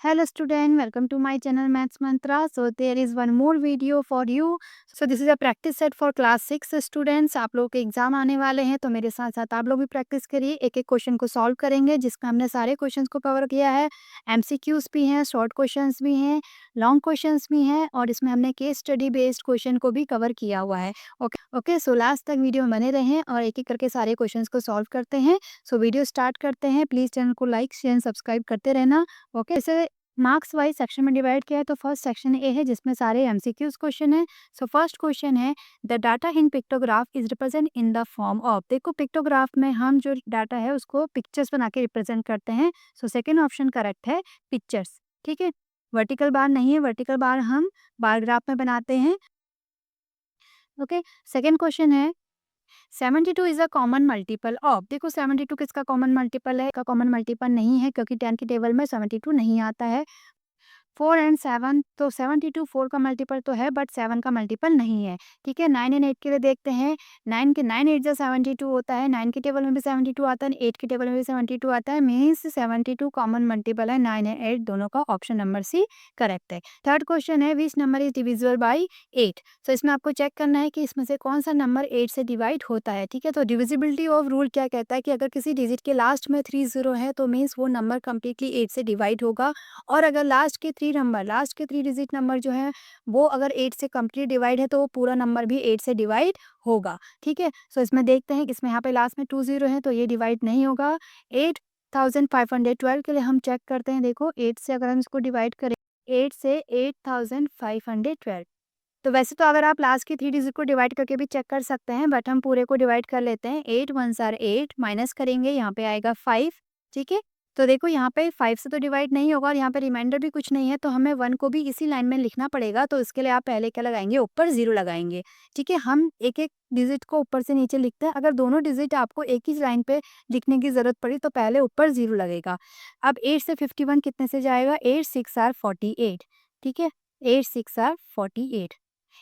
Hello student, welcome to my channel Maths Mantra. So there is one more video for you. So this is a practice set for class 6 students. आप लोगों के exam आने वाले हैं तो मेरे साथ साथ आप लोग भी प्रैक्टिस करिए। एक एक क्वेश्चन को सॉल्व करेंगे जिसका हमने सारे क्वेश्चंस को कवर किया है। एमसीक्यूज भी हैं, शॉर्ट क्वेश्चंस भी हैं, लॉन्ग क्वेश्चंस भी हैं और इसमें हमने केस स्टडी बेस्ड क्वेश्चन को भी कवर किया हुआ है। ओके सो लास्ट तक वीडियो में बने रहें और एक एक करके सारे क्वेश्चंस को सॉल्व करते हैं। सो वीडियो स्टार्ट करते हैं। प्लीज़ चैनल को लाइक शेयर सब्सक्राइब करते रहना। ओके, इसे मार्क्स वाइज सेक्शन में डिवाइड किया है तो फर्स्ट सेक्शन ए है जिसमें सारे एमसीक्यूज क्वेश्चन है। सो फर्स्ट क्वेश्चन है the data in pictograph is represent in the form of. देखो पिक्टोग्राफ में हम जो डाटा है उसको पिक्चर्स बना के रिप्रेजेंट करते हैं। सो सेकेंड ऑप्शन करेक्ट है, पिक्चर्स। ठीक है, वर्टिकल बार नहीं है, वर्टिकल बार हम बार ग्राफ में बनाते हैं। ओके, सेकेंड क्वेश्चन है 72 is a common multiple of. देखो 72 किसका कॉमन मल्टीपल है? का कॉमन मल्टीपल नहीं है क्योंकि 10 की टेबल में 72 नहीं आता है। 4 एंड 7 तो 72 4 का मल्टीपल तो है बट 7 का मल्टीपल नहीं है। ठीक है, 9 एंड 8 के लिए देखते हैं। 9 के 9 8 जो 72 होता है, 9 की टेबल में भी 72 आता है, 8 की टेबल में भी 72 आता है। मीन्स 72 कॉमन मल्टीपल है 9 एंड 8 दोनों का। ऑप्शन नंबर सी करेक्ट है। थर्ड क्वेश्चन है which number is divisible by 8। तो इसमें आपको चेक करना है कि इसमें से कौन सा नंबर 8 से डिवाइड होता है। ठीक है, तो डिविजिबिलिटी ऑफ रूल क्या कहता है कि अगर किसी डिजिट के लास्ट में 3 जीरो है तो मीन्स वो नंबर कम्प्लीटली 8 से डिवाइड होगा। और अगर लास्ट के 3 डिजिट नंबर जो है वो अगर 8 से कंप्लीट डिवाइड है तो वो पूरा नंबर भी 8 से डिवाइड होगा। ठीक है, सो इसमें देखते हैं कि इसमें यहाँ पे लास्ट में 2 जीरो है तो ये डिवाइड नहीं होगा। 8512 के लिए हम चेक करते हैं। देखो 8 से अगर हम इसको डिवाइड करें, 8 से 8512, तो वैसे तो अगर आप लास्ट की 3 डिजिट को डिवाइड करके भी चेक कर सकते हैं बट हम पूरे को डिवाइड कर लेते हैं। 8 1 आर 8 माइनस करेंगे, यहाँ पे आएगा 5। ठीक है, तो देखो यहाँ पे 5 से तो डिवाइड नहीं होगा और यहाँ पे रिमाइंडर भी कुछ नहीं है तो हमें 1 को भी इसी लाइन में लिखना पड़ेगा। तो इसके लिए आप पहले क्या लगाएंगे? ऊपर 0 लगाएंगे। ठीक है, हम एक एक डिजिट को ऊपर से नीचे लिखते हैं। अगर दोनों डिजिट आपको एक ही लाइन पे लिखने की जरूरत पड़ी तो पहले ऊपर 0 लगेगा। अब 8 से 51 कितने से जाएगा? 8 6 आर 48। ठीक है, 8 6 आर 48।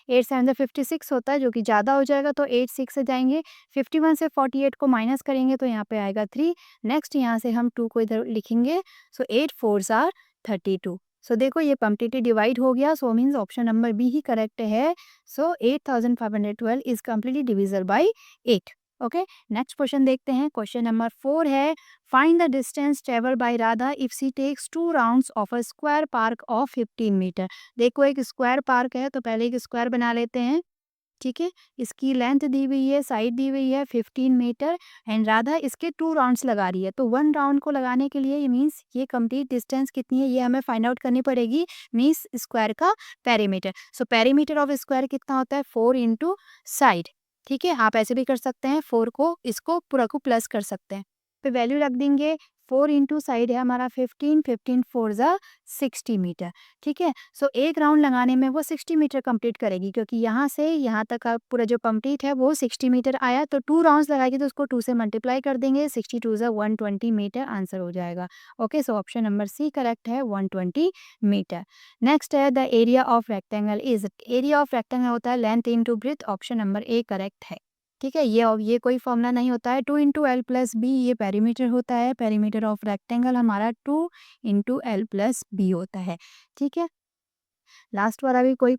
8 7 56 होता है जो कि ज़्यादा हो जाएगा तो 8 6 से जाएंगे। 51 से 48 को माइनस करेंगे तो यहाँ पे आएगा 3। नेक्स्ट यहाँ से हम 2 को इधर लिखेंगे। सो 8 4 आर 32। सो देखो ये कम्प्लीटली डिवाइड हो गया। So means option number B ही करेक्ट है। So 8512 is completely divisible by 8। Okay, next question देखते हैं। क्वेश्चन नंबर 4 है find the distance travel by Radha if she takes 2 rounds of a square park of 15 metre. देखो एक square park है तो पहले एक स्क्वायर बना लेते हैं। ठीक है, इसकी लेंथ दी हुई है, साइड दी हुई है 15 मीटर एंड राधा इसके 2 राउंड्स लगा रही है। तो 1 राउंड को लगाने के लिए मीन्स ये कंप्लीट डिस्टेंस कितनी है ये हमें फाइंड आउट करनी पड़ेगी। मीन्स स्क्वायर का perimeter. So perimeter of square कितना होता है? 4 इंटू साइड। ठीक है, आप ऐसे भी कर सकते हैं, 4 को इसको पूरा को प्लस कर सकते हैं। तो वैल्यू रख देंगे। 4 इंटू साइड है हमारा 15, 15 4 ज़ा 60 मीटर। ठीक है, सो एक राउंड लगाने में वो 60 मीटर कंप्लीट करेगी क्योंकि यहाँ से यहाँ तक का पूरा जो कंप्लीट है वो 60 मीटर आया। तो 2 राउंड्स लगाएगी तो उसको 2 से मल्टीप्लाई कर देंगे। 60 2 ज़ा 120 मीटर आंसर हो जाएगा। Okay, so option number C correct है, 120 मीटर। नेक्स्ट है the area of rectangle is. Area of rectangle होता है length into breadth. Option number A correct है। ठीक है, ये कोई फॉर्मूला नहीं होता है। 2 इंटू एल प्लस बी ये पेरीमीटर होता है। पेरीमीटर ऑफ रेक्टेंगल हमारा 2 इंटू एल प्लस बी होता है। ठीक है, लास्ट वाला भी कोई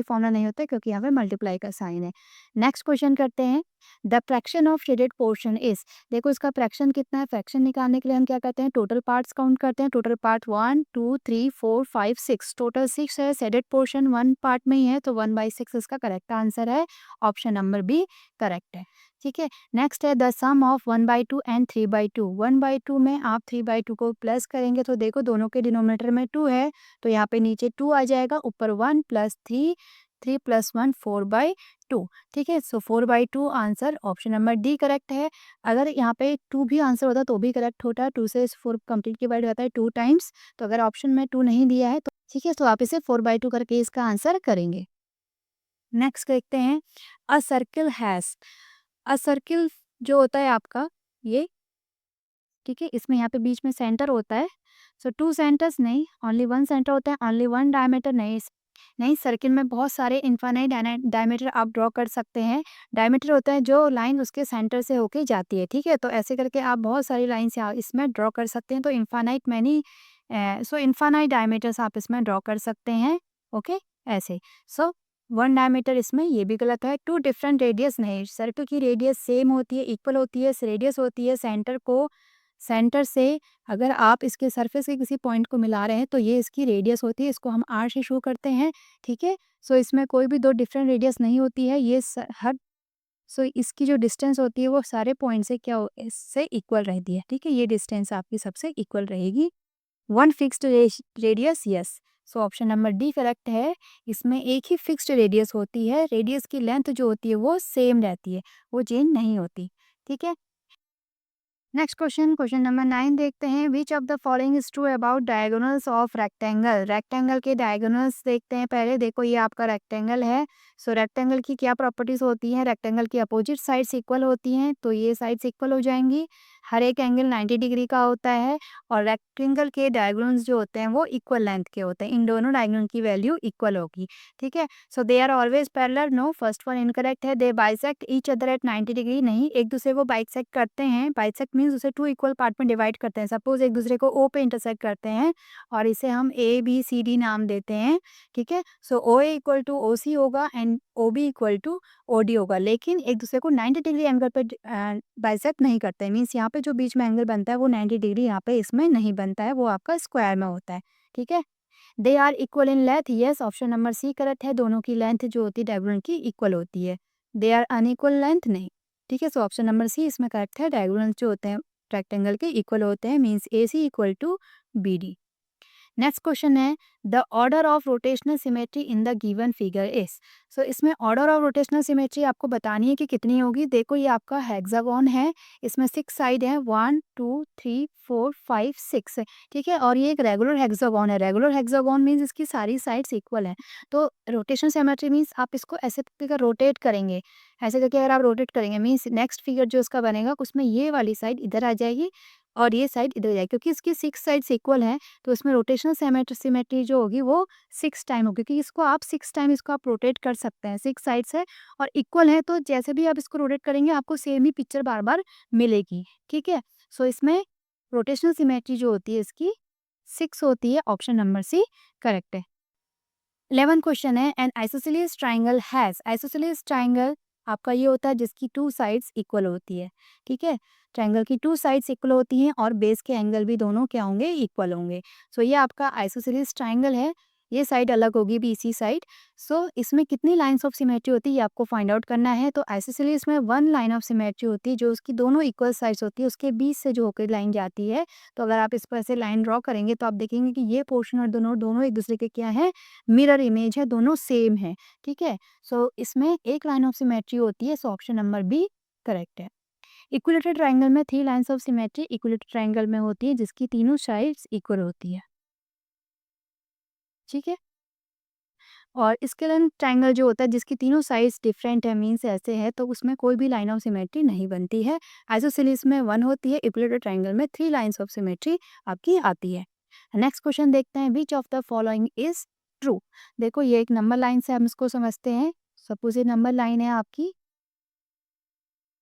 फॉर्मूला नहीं होता क्योंकि यहाँ पे मल्टीप्लाई का साइन है। नेक्स्ट क्वेश्चन करते हैं the fraction of shaded portion is. देखो इसका फ्रैक्शन कितना है? फ्रैक्शन निकालने के लिए हम क्या करते हैं? टोटल पार्ट्स काउंट करते हैं। टोटल पार्ट 1 2 3 4 5 6, टोटल 6 है। शेडेड पोर्शन 1 पार्ट में ही है तो 1/6 इसका करेक्ट आंसर है। ऑप्शन नंबर बी करेक्ट है। ठीक है, नेक्स्ट है द सम ऑफ 1/2 एंड 3/2। 1/2 में आप 3/2 को प्लस करेंगे तो देखो दोनों के डिनोमिनेटर में 2 है तो यहाँ पे नीचे 2 आ जाएगा, ऊपर 1 प्लस 3, 3 प्लस 1 4/2। ठीक है, सो 4/2 answer option number D correct है। अगर यहाँ पे 2 भी आंसर होता तो भी करेक्ट होता। 2 से 4 कंप्लीट डिवाइड होता है 2 टाइम्स। तो अगर ऑप्शन में 2 नहीं दिया है तो ठीक है, तो आप इसे 4/2 करके इसका आंसर करेंगे। नेक्स्ट देखते हैं अ सर्किल हैज़। अ सर्किल जो होता है आपका ये, ठीक है, इसमें यहाँ पे बीच में सेंटर होता है। सो 2 सेंटर्स नहीं, ओनली 1 सेंटर होता है, ओनली 1 डायमीटर नहीं। नहीं, सर्किल में बहुत सारे इनफाइनाइट डायमीटर आप ड्रॉ कर सकते हैं। डायमीटर होता है जो लाइन उसके सेंटर से होके जाती है। ठीक है, तो ऐसे करके आप बहुत सारी लाइन्स यहाँ इसमें ड्रॉ कर सकते हैं। तो infinite many so infinite diameters आप इसमें ड्रॉ कर सकते हैं। ओके, ऐसे। सो 1 डायमीटर इसमें ये भी गलत है। 2 डिफरेंट रेडियस नहीं, सर्कल की रेडियस सेम होती है, इक्वल होती है, रेडियस होती है सेंटर से अगर आप इसके सरफेस के किसी पॉइंट को मिला रहे हैं तो ये इसकी रेडियस होती है, इसको हम आर से शो करते हैं, ठीक है। सो इसमें कोई भी 2 डिफरेंट रेडियस नहीं होती है, ये हर सो इसकी जो डिस्टेंस होती है वो सारे पॉइंट से क्या इससे इक्वल रहती है, ठीक है। ये डिस्टेंस आपकी सबसे इक्वल रहेगी। 1 फिक्स्ड रेडियस, यस। सो ऑप्शन नंबर डी करेक्ट है। इसमें एक ही फिक्स्ड रेडियस होती है, रेडियस की लेंथ जो होती है वो सेम रहती है, वो चेंज नहीं होती, ठीक है। नेक्स्ट क्वेश्चन नंबर 9 देखते हैं। Which of the following is true about diagonals of rectangle. Rectangle के डायगोनल्स देखते हैं पहले। देखो ये आपका रेक्टेंगल है। सो रेक्टेंगल की क्या प्रॉपर्टीज होती हैं? रेक्टेंगल की अपोजिट साइड्स इक्वल होती हैं, तो ये साइड्स इक्वल हो जाएंगी। हर एक एंगल 90 डिग्री का होता है और रेक्टेंगल के डायगोनल्स जो होते हैं वो इक्वल लेंथ के होते हैं। इन दोनों डायगोनल की वैल्यू इक्वल होगी, ठीक है। So they are always parallel, no, first one incorrect है। They bisect each other at 90 degree, नहीं, एक दूसरे को बाइसेक्ट करते हैं। बाइसेक्ट मीन्स उसे 2 इक्वल पार्ट में डिवाइड करते हैं। सपोज एक दूसरे को ओ पे इंटरसेक्ट करते हैं और इसे हम ए बी सी डी नाम देते हैं, ठीक है। सो ओ ए इक्वल टू ओ सी होगा and O B equal to O D होगा, लेकिन एक दूसरे को 90 डिग्री एंगल पे बाइसेक्ट नहीं करते हैं। मीन्स यहाँ पे जो बीच में एंगल बनता है वो 90 डिग्री यहाँ पे इसमें नहीं बनता है, वो आपका स्क्वायर में होता है, ठीक है। They are equal in length, yes, option number C correct है। दोनों की लेंथ जो होती है डायगोनल की इक्वल होती है। दे आर अनइक्वल लेंथ, नहीं, ठीक है। सो ऑप्शन नंबर सी इसमें करेक्ट है। डायगोनल जो होते हैं रेक्टेंगल के इक्वल होते हैं, means A C equal to B D. Next question है the order of rotational symmetry in the given figure is. So इसमें ऑर्डर ऑफ रोटेशनल सिमेट्री आपको बतानी है कि कितनी होगी। देखो ये आपका हेक्सागोन है, इसमें 6 साइड है, 1 2 3 4 5 6, ठीक है। और ये एक रेगुलर हेक्सागोन है। रेगुलर हेक्सागोन मीन्स इसकी सारी साइड्स इक्वल हैं। तो रोटेशनल सिमेट्री मीन्स आप इसको ऐसे करके रोटेट करेंगे, ऐसे करके अगर आप रोटेट करेंगे मीन्स नेक्स्ट फिगर जो इसका बनेगा उसमें ये वाली साइड इधर आ जाएगी और ये साइड इधर जाएगी, क्योंकि इसकी 6 साइड्स इक्वल हैं। तो इसमें रोटेशनल सिमेट्री जो होगी वो 6 टाइम होगी, क्योंकि इसको आप 6 टाइम इसको आप रोटेट कर सकते हैं। 6 साइड्स है और इक्वल है, तो जैसे भी आप इसको रोटेट करेंगे आपको सेम ही पिक्चर बार-बार मिलेगी, ठीक है। सो इसमें रोटेशनल सिमेट्री जो होती है इसकी 6 होती है। ऑप्शन नंबर सी करेक्ट है। 11 क्वेश्चन है N isosceles triangle has. Isosceles triangle आपका ये होता है जिसकी 2 साइड्स इक्वल होती है, ठीक है। ट्राइंगल की 2 साइड्स इक्वल होती हैं और बेस के एंगल भी दोनों क्या होंगे? इक्वल होंगे। सो ये आपका आइसोसेलेस ट्राइंगल है, ये साइड अलग होगी बीसी साइड। सो इसमें कितनी लाइन्स ऑफ सिमेट्री होती है ये आपको फाइंड आउट करना है। तो आइसोसेलेस में 1 लाइन ऑफ सिमेट्री होती है जो उसकी दोनों इक्वल साइड्स होती है, उसके बीच से जो होकर लाइन जाती है। तो अगर आप इस पर ऐसे लाइन ड्रॉ करेंगे तो आप देखेंगे कि ये पोर्शन और दोनों दोनों एक दूसरे के क्या है? मिरर इमेज है, दोनों सेम है, ठीक है। सो इसमें एक लाइन ऑफ सिमेट्री होती है। So option number B correct है। इक्विलेटरल ट्राइंगल में 3 lines of symmetry equilateral triangle में होती है जिसकी तीनों साइड्स इक्वल होती है, ठीक है। और स्केलर ट्राइंगल जो होता है जिसकी तीनों साइड्स डिफरेंट है, मीन्स ऐसे है, तो उसमें कोई भी लाइन ऑफ सिमेट्री नहीं बनती है। आइसोसेलेस में 1 होती है, इक्विलेटरल ट्राइंगल में 3 लाइन्स ऑफ सिमेट्री आपकी आती है। नेक्स्ट क्वेश्चन देखते हैं which of the following is true. देखो ये एक नंबर लाइन से हम इसको समझते हैं। सपोज ये नंबर लाइन है आपकी,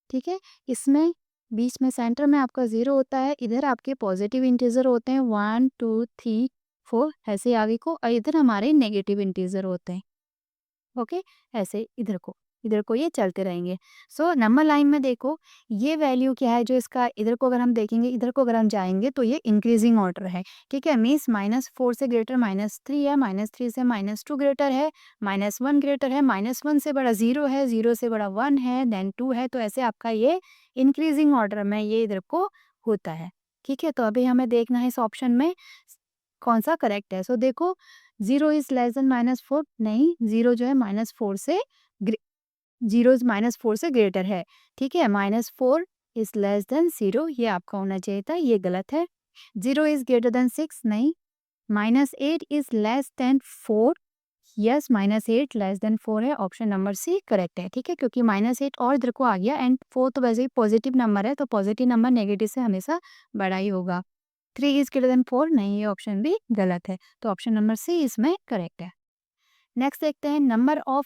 ठीक है। इसमें बीच में सेंटर में आपका 0 होता है, इधर आपके पॉजिटिव इंटीजर होते हैं 1 2 3 4 ऐसे आगे को, और इधर हमारे नेगेटिव इंटीजर होते हैं, ओके। ऐसे इधर को ये चलते रहेंगे। सो नंबर लाइन में देखो ये वैल्यू क्या है, जो इसका इधर को अगर हम देखेंगे, इधर को अगर हम जाएंगे तो ये इंक्रीजिंग ऑर्डर है, ठीक है। मीन्स -4 से ग्रेटर -3 है, -3 से -2 ग्रेटर है, -1 ग्रेटर है, -1 से बड़ा 0 है, 0 से बड़ा 1 है, देन 2 है। तो ऐसे आपका ये इंक्रीजिंग ऑर्डर में ये इधर को होता है, ठीक है। तो अभी हमें देखना है इस ऑप्शन में कौन सा करेक्ट है। सो देखो 0 इज लेस देन -4, नहीं, 0 जो है -4 से 0 इज -4 से ग्रेटर है, ठीक है। -4 इज लेस देन 0, ये आपका होना चाहिए था, ये गलत है। 0 इज ग्रेटर देन 6, नहीं। -8 is less than 4, yes, -8 less than 4 है। ऑप्शन नंबर सी करेक्ट है, ठीक है, क्योंकि -8 और इधर को आ गया एंड 4 तो वैसे ही पॉजिटिव नंबर है, तो पॉजिटिव नंबर नेगेटिव से हमेशा बड़ा ही होगा। 3 इज ग्रेटर देन 4, नहीं, ये ऑप्शन भी गलत है। तो ऑप्शन नंबर सी इसमें करेक्ट है। नेक्स्ट देखते हैं number of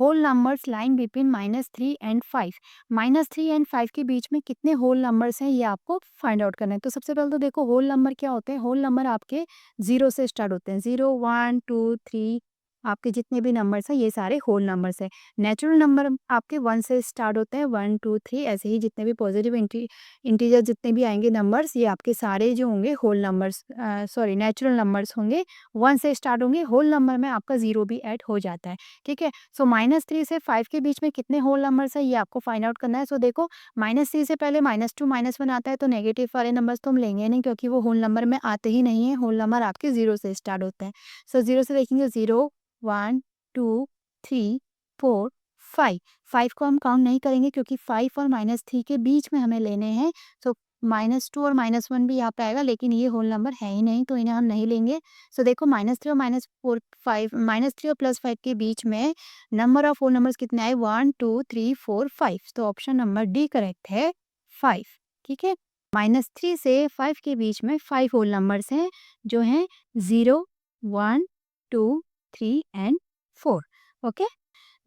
whole numbers line between -3 and 5। -3 and 5 के बीच में कितने होल नंबर्स हैं ये आपको फाइंड आउट करना है। तो सबसे पहले तो देखो होल नंबर क्या होते हैं, होल नंबर आपके 0 से स्टार्ट होते हैं। 0, 1, 2, 3 आपके जितने भी नंबर्स हैं ये सारे होल नंबर्स हैं। नेचुरल नंबर आपके 1 से स्टार्ट होते हैं, 1, 2, 3 ऐसे ही जितने भी पॉजिटिव इंटीजर जितने भी आएंगे नंबर्स ये आपके सारे जो होंगे whole numbers sorry natural numbers होंगे, 1 से स्टार्ट होंगे। होल नंबर में आपका 0 भी ऐड हो जाता है, ठीक है। सो -3 से 5 के बीच में कितने होल नंबर्स हैं ये आपको फाइंड आउट करना है। सो देखो -3 से पहले -2 -1 आता है तो नेगेटिव वाले नंबर्स तो हम लेंगे नहीं क्योंकि वो होल नंबर में आते ही नहीं है। होल नंबर आपके 0 से स्टार्ट होते हैं। सो 0 से देखेंगे 0, 1, 2, 3, 4, 5। 5 को हम काउंट नहीं करेंगे क्योंकि 5 और -3 के बीच में हमें लेने हैं। सो -2 और -1 भी यहाँ पे आएगा लेकिन ये होल नंबर है ही नहीं तो इन्हें हम नहीं लेंगे। सो देखो -3 और -4 5 -3 और +5 के बीच में नंबर ऑफ होल नंबर्स कितने आए, 1, 2, 3, 4, 5। तो ऑप्शन नंबर डी करेक्ट है 5, ठीक है। -3 से 5 के बीच में 5 होल नंबर्स हैं जो हैं 0, 1, 2, 3 एंड 4। ओके,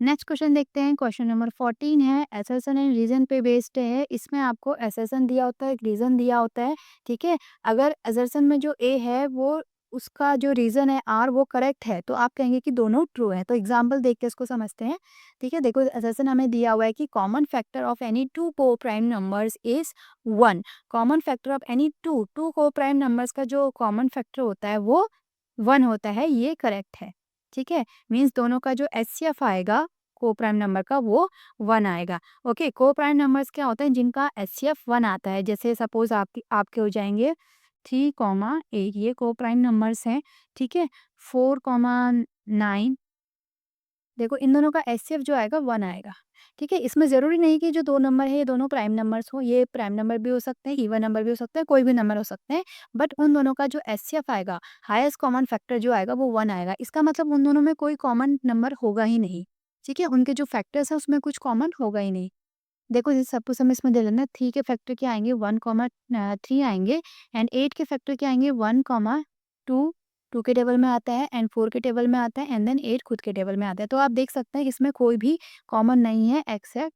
नेक्स्ट क्वेश्चन देखते हैं। क्वेश्चन नंबर 14 है, असर्शन एंड रीजन पे बेस्ड है। इसमें आपको असर्शन दिया होता है, एक रीजन दिया होता है, ठीक है। अगर असर्शन में जो ए है वो उसका जो रीजन है आर वो करेक्ट है तो आप कहेंगे कि दोनों ट्रू है। तो एग्जांपल देख के इसको समझते हैं, ठीक है। देखो असर्शन हमें दिया हुआ है कि common factor of any two coprime prime इज 1। Common factor of any two coprime numbers का जो कॉमन फैक्टर होता है वो 1 होता है, ये करेक्ट है, ठीक है। मीन्स दोनों का जो एचसीएफ आएगा को प्राइम नंबर का वो 1 आएगा। ओके, को प्राइम नंबर्स क्या होते हैं जिनका एचसीएफ 1 आता है। जैसे सपोज आपके हो जाएंगे 3, 8 ये को प्राइम नंबर्स हैं, ठीक है। 4, 9 देखो इन दोनों का एचसीएफ जो आएगा 1 आएगा, ठीक है। इसमें ज़रूरी नहीं कि जो 2 नंबर है ये दोनों प्राइम नंबर्स हो, ये प्राइम नंबर भी हो सकते हैं, इवन नंबर भी हो सकते हैं, कोई भी नंबर हो सकते हैं। बट उन दोनों का जो एचसीएफ आएगा, हाईएस्ट कॉमन फैक्टर जो आएगा वो 1 आएगा। इसका मतलब उन दोनों में कोई कॉमन नंबर होगा ही नहीं, ठीक है। उनके जो फैक्टर्स हैं उसमें कुछ कॉमन होगा ही नहीं। देखो जैसे सपोज हम इसमें दे लेना 3 के फैक्टर क्या आएंगे 1, 3 आएंगे एंड 8 के फैक्टर क्या आएंगे 1, 2, 2 के टेबल में आता है एंड 4 के टेबल में आता है एंड देन 8 खुद के टेबल में आता है। तो आप देख सकते हैं इसमें कोई भी कॉमन नहीं है एक्सेप्ट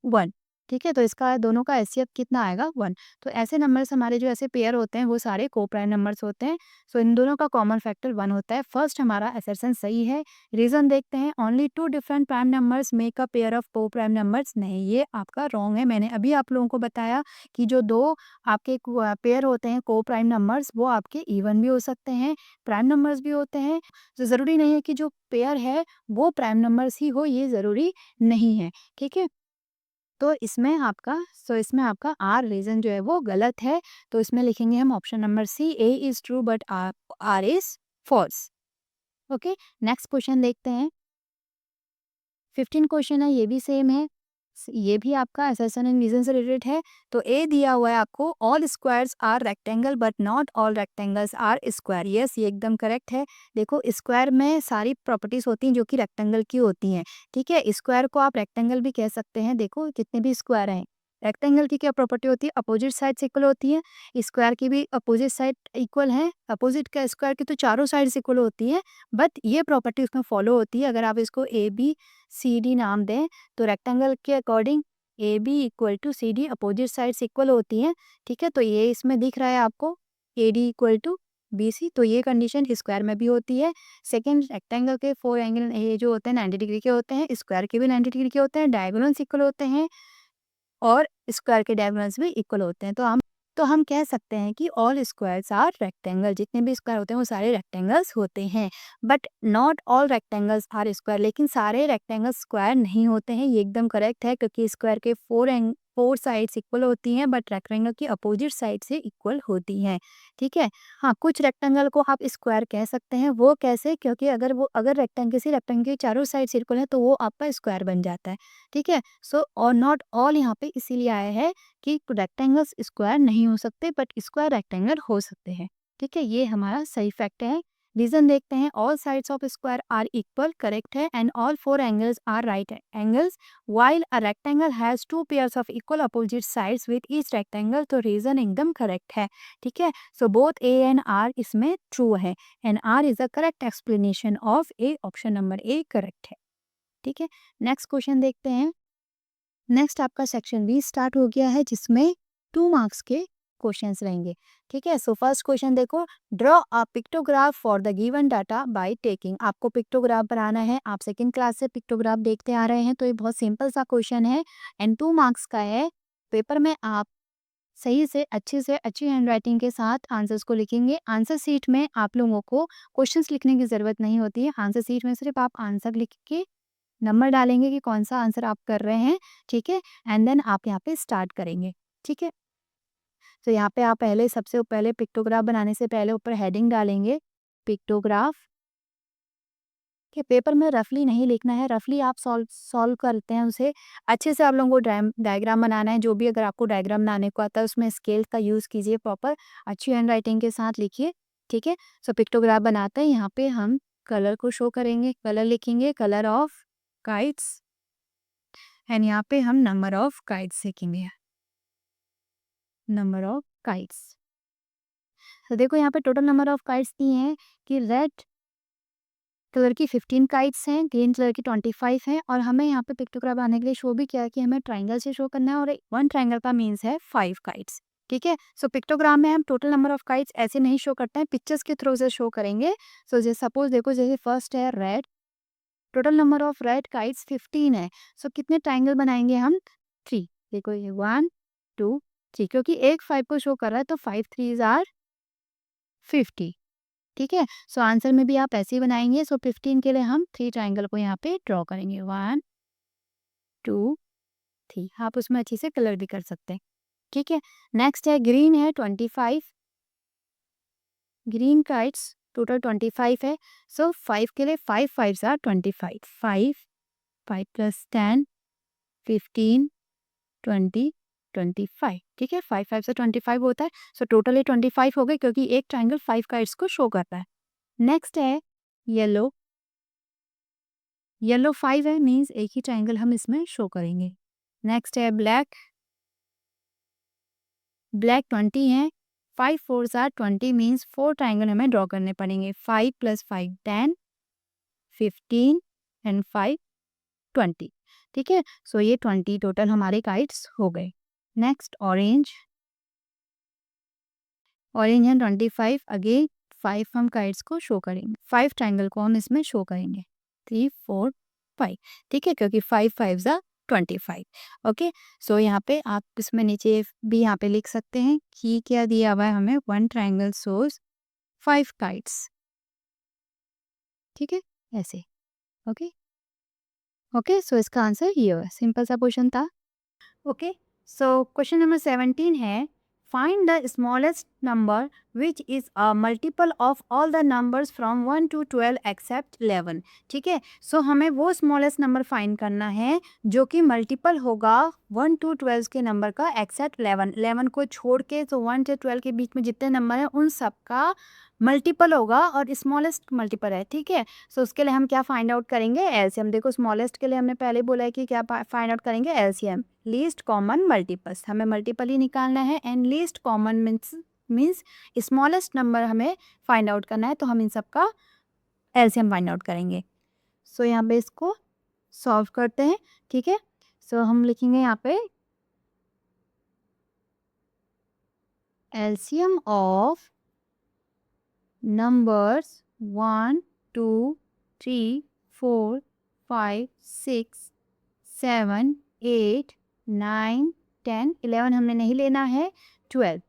1, ठीक है। तो इसका दोनों का एचसीएफ कितना आएगा 1। तो ऐसे नंबर्स हमारे जो ऐसे पेयर होते हैं वो सारे को प्राइम नंबर्स होते हैं। सो इन दोनों का कॉमन फैक्टर 1 होता है। फर्स्ट हमारा असर्शन सही है। रीजन देखते हैं, only 2 different prime numbers make a pair of को प्राइम नंबर्स। नहीं, ये आपका रॉन्ग है। मैंने अभी आप लोगों को बताया कि जो 2 आपके पेयर होते हैं को प्राइम नंबर्स वो आपके इवन भी हो सकते हैं, प्राइम नंबर्स भी होते हैं। तो ज़रूरी नहीं है कि जो पेयर है वो प्राइम नंबर्स ही हो, ये ज़रूरी नहीं है, ठीक है। तो इसमें आपका आर रीज़न जो है वो गलत है। तो इसमें लिखेंगे हम option number C, A is true but R is false. Okay, next question देखते हैं। 15 क्वेश्चन है, ये भी सेम है। ये भी आपका असर्शन एंड रीजन से रिलेटेड है। तो ए दिया हुआ है आपको, all squares are rectangle but not all rectangles are square. Yes, ये एकदम करेक्ट है। देखो स्क्वायर में सारी प्रॉपर्टीज होती हैं जो कि रेक्टेंगल की होती हैं, ठीक है। स्क्वायर को आप रेक्टेंगल भी कह सकते हैं। देखो जितने भी स्क्वायर हैं, रेक्टेंगल की क्या प्रॉपर्टी होती है, अपोजिट साइड्स इक्वल होती है। स्क्वायर की भी अपोजिट साइड इक्वल है। अपोजिट का स्क्वायर की तो चारों साइड्स इक्वल होती है, बट ये प्रॉपर्टी उसमें फॉलो होती है। अगर आप इसको ए बी सी डी नाम दें तो रेक्टेंगल के according A B equal to C D opposite sides equal होती हैं, ठीक है। तो ये इसमें दिख रहा है आपको A D equal to B C. तो ये कंडीशन स्क्वायर में भी होती है। सेकंड, रेक्टेंगल के 4 एंगल ये जो होते हैं 90 डिग्री के होते हैं, स्क्वायर के भी 90 डिग्री के होते हैं, डायगोनल्स इक्वल होते हैं और स्क्वायर के डायगोनल्स भी इक्वल होते हैं। तो हम कह सकते हैं कि ऑल स्क्वायर्स आर रेक्टेंगल। जितने भी स्क्वायर होते हैं वो सारे रेक्टेंगल्स होते हैं, but not all rectangles are square. लेकिन सारे रेक्टेंगल स्क्वायर नहीं होते हैं, ये एकदम करेक्ट है क्योंकि स्क्वायर के 4 साइड्स इक्वल होती हैं बट रेक्टेंगल की अपोजिट साइड से इक्वल होती हैं, ठीक है। हाँ, कुछ रेक्टेंगल को आप स्क्वायर कह सकते हैं। वो कैसे? क्योंकि अगर रेक्टेंगल के चारों साइड इक्वल है तो वो आपका स्क्वायर बन जाता है, ठीक है। सो और नॉट ऑल यहाँ पे इसीलिए आया है कि रेक्टेंगल्स स्क्वायर नहीं हो सकते बट स्क्वायर रेक्टेंगल हो सकते हैं, ठीक है। ये हमारा सही फैक्ट है। रीजन देखते हैं, all sides of square are equal, correct है। And all 4 angles are right angles while a rectangle has 2 pairs of equal opposite sides with each rectangle. तो रीजन एकदम करेक्ट है, ठीक है। So both A and R इसमें true है and R is the correct explanation of A. Option number A correct है। ठीक है, नेक्स्ट क्वेश्चन देखते हैं। नेक्स्ट आपका सेक्शन बी स्टार्ट हो गया है, जिसमें 2 मार्क्स के क्वेश्चंस रहेंगे। ठीक है, सो फर्स्ट क्वेश्चन देखो, draw a pictograph for the given data by taking. आपको पिक्टोग्राफ बनाना है, आप सेकंड क्लास से पिक्टोग्राफ देखते आ रहे हैं, तो ये बहुत सिंपल सा क्वेश्चन है एंड 2 मार्क्स का है। पेपर में आप सही से अच्छी हैंडराइटिंग के साथ आंसर्स को लिखेंगे। आंसर शीट में आप लोगों को क्वेश्चंस लिखने की ज़रूरत नहीं होती है। आंसर शीट में सिर्फ आप आंसर लिख के नंबर डालेंगे कि कौन सा आंसर आप कर रहे हैं, ठीक है, एंड देन आप यहाँ पे स्टार्ट करेंगे। ठीक है, तो यहाँ पे आप पहले सबसे पहले पिक्टोग्राफ बनाने से पहले ऊपर हेडिंग डालेंगे पिक्टोग्राफ के। पेपर में रफली नहीं लिखना है, रफली आप सॉल्व सॉल्व करते हैं उसे। अच्छे से आप लोगों को डायग्राम बनाना है, जो भी अगर आपको डायग्राम बनाने को आता है उसमें स्केल का यूज़ कीजिए, प्रॉपर अच्छी हैंड राइटिंग के साथ लिखिए। ठीक है, सो पिक्टोग्राफ बनाते हैं, यहाँ पे हम कलर को शो करेंगे, कलर लिखेंगे, कलर ऑफ काइट्स, एंड यहाँ पे हम नंबर ऑफ काइट्स लिखेंगे, नंबर ऑफ काइट्स। तो देखो यहाँ पे टोटल नंबर ऑफ काइट्स दिए हैं कि रेड कलर की 15 काइट्स हैं, ग्रीन कलर की 25 हैं, और हमें यहाँ पे पिक्टोग्राफ बनाने के लिए शो भी किया है कि हमें ट्राइंगल से शो करना है, और 1 ट्राइंगल का मीन्स है 5 काइट्स। ठीक है, सो पिक्टोग्राम में हम टोटल नंबर ऑफ काइट्स ऐसे नहीं शो करते हैं, पिक्चर्स के थ्रू से शो करेंगे। सो जैसे सपोज देखो, जैसे फर्स्ट है red, total number of red kites 15 है। सो कितने ट्राइंगल बनाएंगे हम? 3। देखो ये 1 2 3, क्योंकि एक 5 को शो कर रहा है तो 5 3 आर 50। ठीक है, सो आंसर में भी आप ऐसे ही बनाएंगे। सो 15 के लिए हम 3 ट्राइंगल को यहाँ पे ड्रॉ करेंगे, 1 2 3। आप उसमें अच्छे से कलर भी कर सकते हैं। ठीक है, नेक्स्ट है ग्रीन है 25, ग्रीन काइट्स टोटल 25 है। सो 5 के लिए 5 5 आर 25, 5 5 प्लस 10 15 20 25। ठीक है, 5 5 से 25 होता है। सो टोटल ये 25 हो गए, क्योंकि एक ट्राइंगल 5 काइट्स को शो करता है। नेक्स्ट है येलो, येलो 5 है, मीन्स एक ही ट्राइंगल हम इसमें शो करेंगे। नेक्स्ट है ब्लैक, ब्लैक 20 है, 5 4 आर 20, मीन्स 4 ट्राइंगल हमें ड्रॉ करने पड़ेंगे, 5 प्लस 5 10 15 एंड 5 20। ठीक है, सो ये 20 टोटल हमारे काइट्स हो गए। नेक्स्ट ऑरेंज, ऑरेंज है 25, अगेन 5 हम काइट्स को शो करेंगे, 5 ट्राइंगल को हम इसमें शो करेंगे, 3 4 5। ठीक है, क्योंकि 5 5 ज़ा 25। ओके, सो यहाँ पे आप इसमें नीचे भी यहाँ पे लिख सकते हैं कि क्या दिया हुआ है हमें, 1 ट्राइंगल शोज 5 काइट्स। ठीक है, ऐसे। ओके ओके, सो इसका आंसर ये है, सिंपल सा क्वेश्चन था। ओके, सो क्वेश्चन नंबर 17 है, find the smallest number which is a multiple of all the numbers from 1 to 12 except 11। ठीक है, सो हमें वो स्मॉलेस्ट नंबर फाइंड करना है जो कि मल्टीपल होगा 1 to 12 के नंबर का एक्सेप्ट 11। 11 को छोड़ के, तो 1 से 12 के बीच में जितने नंबर हैं उन सब का मल्टीपल होगा और स्मॉलेस्ट मल्टीपल है। ठीक है, सो उसके लिए हम क्या फाइंड आउट करेंगे? एलसीएम। देखो स्मॉलेस्ट के लिए हमने पहले बोला है कि क्या फाइंड आउट करेंगे? LCM, least common multiples. हमें मल्टीपल ही निकालना है, and least common means smallest number हमें फाइंड आउट करना है, तो हम इन सब का एलसीएम फाइंड आउट करेंगे। सो यहाँ पे इसको सॉल्व करते हैं। ठीक है, सो हम लिखेंगे यहाँ पे एलसीएम ऑफ numbers 1 2 3 4 5 6 7 8 9 10 11 हमने नहीं लेना है, 12।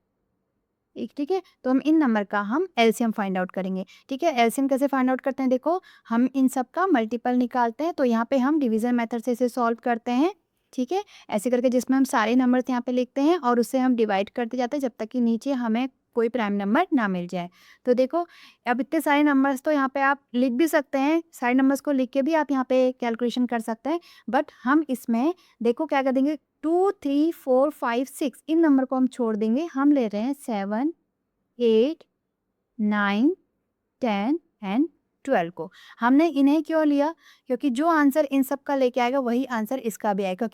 ठीक है, तो हम इन नंबर का हम एलसीएम फाइंड आउट करेंगे। ठीक है, एलसीएम कैसे फाइंड आउट करते हैं? देखो हम इन सब का मल्टीपल निकालते हैं, तो यहाँ पे हम डिवीजन मेथड से इसे सॉल्व करते हैं। ठीक है, ऐसे करके जिसमें हम सारे नंबर्स यहाँ पे लिखते हैं और उससे हम डिवाइड करते जाते हैं जब तक कि नीचे हमें कोई प्राइम नंबर ना मिल जाए। तो देखो अब इतने सारे नंबर्स तो यहाँ पे आप लिख भी सकते हैं, सारे नंबर्स को लिख के भी आप यहाँ पे कैलकुलेशन कर सकते हैं, बट हम इसमें देखो क्या कर देंगे, 2 3 4 5 6 इन नंबर को हम छोड़ देंगे। हम ले रहे हैं 7 8 9 10 एंड 12 को। हमने इन्हें क्यों लिया? क्योंकि जो आंसर इन सब का लेके आएगा वही आंसर इसका भी आएगा।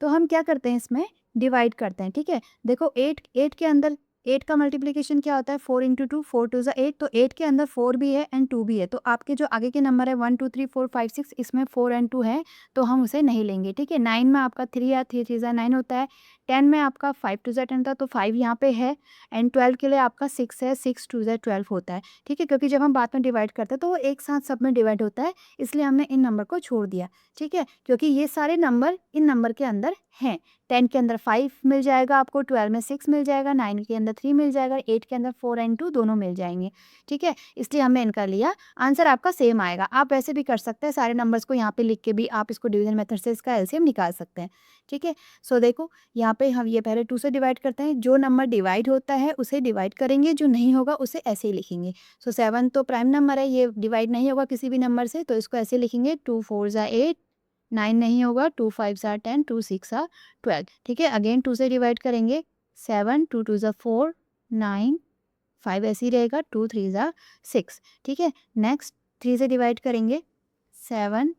तो हम क्या करते हैं, इसमें डिवाइड करते हैं। ठीक है, देखो 8 8 के अंदर 8 का मल्टीप्लिकेशन क्या होता है 4 इंटू टू 4 टू ज़ा 8, तो 8 के अंदर 4 भी है एंड 2 भी है, तो आपके जो आगे के नंबर है 1 2 3 4 5 6 इसमें 4 एंड 2 है, तो हम उसे नहीं लेंगे, ठीक है। 9 में आपका 3 या 3 3 ज़ा 9 होता है, 10 में आपका 5 टू ज़ा 10 था, तो 5 यहाँ पे है एंड 12 के लिए आपका 6 है, 6 टू ज़ा 12 होता है, ठीक है। क्योंकि जब हम बाद में डिवाइड करते हैं तो वो एक साथ सब में डिवाइड होता है, इसलिए हमने इन नंबर को छोड़ दिया, ठीक है। क्योंकि ये सारे नंबर इन नंबर के अंदर हैं। 10 के अंदर 5 मिल जाएगा आपको, 12 में 6 मिल जाएगा, 9 के अंदर 3 मिल जाएगा, 8 के अंदर 4 एंड 2 दोनों मिल जाएंगे, ठीक है। इसलिए हमने इनका लिया, आंसर आपका सेम आएगा। आप वैसे भी कर सकते हैं, सारे नंबर्स को यहाँ पे लिख के भी आप इसको डिवीजन मेथड से इसका एलसीएम निकाल सकते हैं, ठीक है। सो देखो यहाँ पे हम ये पहले 2 से डिवाइड करते हैं, जो नंबर डिवाइड होता है उसे डिवाइड करेंगे, जो नहीं होगा उसे ऐसे ही लिखेंगे। सो 7 तो प्राइम नंबर है, ये डिवाइड नहीं होगा किसी भी नंबर से, तो इसको ऐसे लिखेंगे 2 4 ज़ा 8, 9 नहीं होगा, 2 5 ज़ा 10, 2 6 ज़ा 12, ठीक है। अगेन 2 से डिवाइड करेंगे, 7 2 2 ज़ा 4, 9 5 ऐसे ही रहेगा, 2 3 ज़ा 6, ठीक है। नेक्स्ट 3 से डिवाइड करेंगे, 7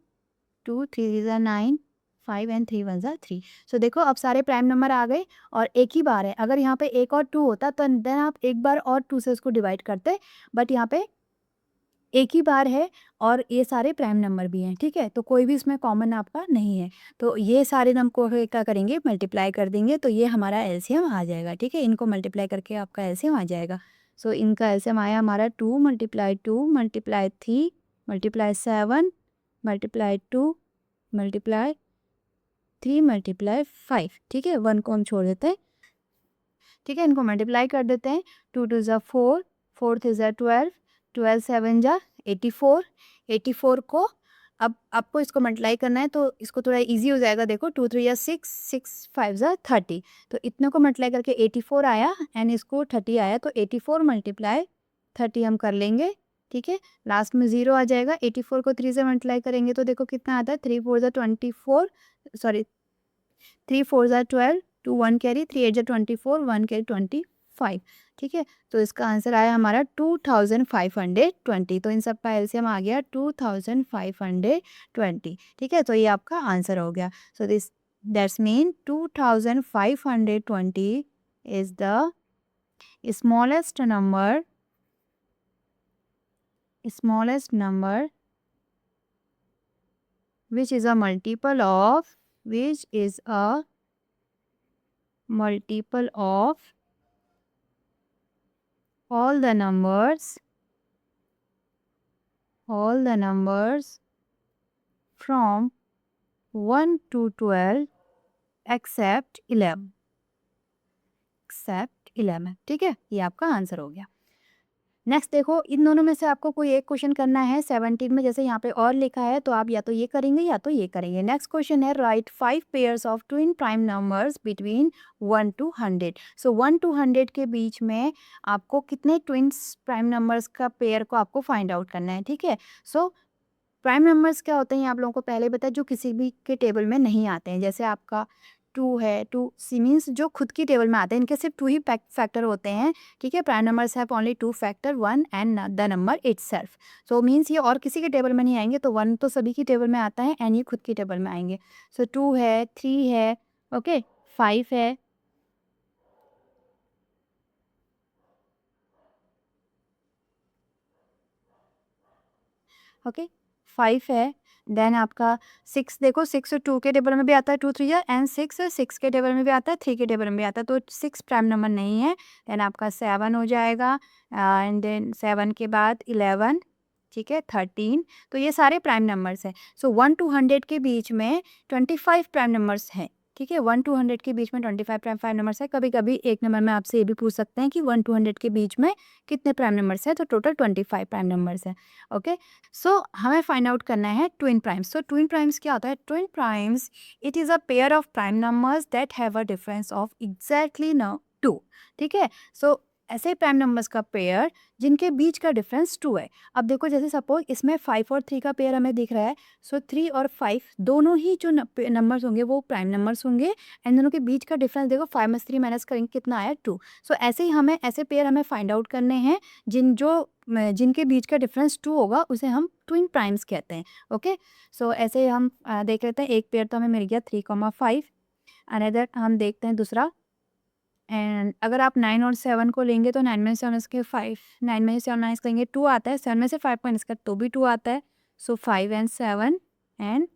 2 3 ज़ा 9, 5 एंड 3 1 ज़ा 3। सो देखो अब सारे प्राइम नंबर आ गए और एक ही बार है। अगर यहाँ पे 1 और 2 होता तो देन आप एक बार और 2 से उसको डिवाइड करते, बट यहाँ पे एक ही बार है और ये सारे प्राइम नंबर भी हैं, ठीक है। तो कोई भी इसमें कॉमन आपका नहीं है, तो ये सारे नंबर को क्या करेंगे मल्टीप्लाई कर देंगे, तो ये हमारा एलसीएम आ जाएगा, ठीक है। इनको मल्टीप्लाई करके आपका एलसीएम आ जाएगा। सो इनका एलसीएम आया हमारा 2 multiply 2 multiply 3 multiply 7 multiply 2 multiply 3 multiply 5, ठीक है। 1 को हम छोड़ देते हैं, ठीक है। इनको मल्टीप्लाई कर देते हैं, 2 2 ज़ा 4, 4 3 ज़ा 12, 12 7 ज़ा 84, 84 को अब आपको इसको मल्टीप्लाई करना है तो इसको थोड़ा इजी हो जाएगा। देखो 2 3 ज़ा 6, 6 5 ज़ा 30, तो इतने को मल्टीप्लाई करके 84 आया एंड इसको 30 आया, तो 84 मल्टीप्लाई 30 हम कर लेंगे, ठीक है। लास्ट में 0 आ जाएगा। 84 को 3 से मल्टीप्लाई करेंगे तो देखो कितना आता है, 3 4 ज़ा 24, सॉरी 3 4 ज़ा 12, 2 1 कैरी, 3 8 ज़ा 24, 1 कैरी 25, ठीक है। तो इसका आंसर आया हमारा 2520, तो इन सब का एलसीएम आ गया 2520, ठीक है। तो ये आपका आंसर हो गया। So this that's mean 2520 is the smallest number which is a multiple of all the numbers from 1 to 12 except 11, ठीक है। ये आपका आंसर हो गया। नेक्स्ट देखो इन दोनों में से आपको कोई एक क्वेश्चन करना है 17 में, जैसे यहाँ पे और लिखा है तो आप या तो ये करेंगे या तो ये करेंगे। नेक्स्ट क्वेश्चन है right 5 pairs of twin prime numbers between 1 to 100। So 1 to 100 के बीच में आपको कितने ट्विन्स प्राइम नंबर्स का पेयर को आपको फाइंड आउट करना है, ठीक है। सो प्राइम नंबर्स क्या होते हैं ये आप लोगों को पहले बताया, जो किसी भी के टेबल में नहीं आते हैं। जैसे आपका 2 है, 2 सी मीन्स जो खुद की टेबल में आते हैं, इनके सिर्फ 2 ही फैक्टर होते हैं, ठीक है। Prime numbers have only 2 factor, 1 and the number itself. So means ये और किसी के टेबल में नहीं आएंगे, तो 1 तो सभी की टेबल में आता है एंड ये खुद की टेबल में आएंगे। सो 2 है, 3 है, ओके 5 है, ओके 5 है, देन आपका 6 देखो 6 2 के टेबल में भी आता है, 2 3 एंड 6 के टेबल में भी आता है, 3 के टेबल में भी आता है, तो 6 प्राइम नंबर नहीं है। देन आपका 7 हो जाएगा एंड देन 7 के बाद 11, ठीक है 13, तो ये सारे प्राइम नंबर्स हैं। सो 1 to 100 के बीच में 25 प्राइम नंबर्स हैं, ठीक है। 1 to 100 के बीच में 25 प्राइम नंबर्स है। कभी कभी एक नंबर में आपसे ये भी पूछ सकते हैं कि 1 to 100 के बीच में कितने प्राइम नंबर्स हैं, तो टोटल 25 प्राइम नंबर्स हैं, ओके। सो हमें फाइंड आउट करना है ट्विन प्राइम्स। सो ट्विन प्राइम्स क्या होता है, twin primes it is a pair of prime numbers that have a difference of exactly न 2, ठीक है। सो ऐसे प्राइम नंबर्स का पेयर जिनके बीच का डिफरेंस 2 है। अब देखो जैसे सपोज इसमें 5 और 3 का पेयर हमें दिख रहा है, सो 3 और 5 दोनों ही जो नंबर्स होंगे वो प्राइम नंबर्स होंगे एंड दोनों के बीच का डिफरेंस देखो 5 में 3 माइनस करेंगे कितना आया 2। सो ऐसे ही हमें ऐसे पेयर हमें फाइंड आउट करने हैं जिनके बीच का डिफरेंस 2 होगा, उसे हम ट्विन प्राइम्स कहते हैं, ओके। सो ऐसे हम देख लेते हैं, एक पेयर तो हमें मिल गया 3,5, अनदर हम देखते हैं दूसरा एंड अगर आप 9 और 7 को लेंगे तो 9 में से 7 इसके 5, 9 में से 7 माइनस करेंगे 2 आता है, 7 में से 5 माइनस कर तो भी 2 आता है। सो 5 एंड 7 एंड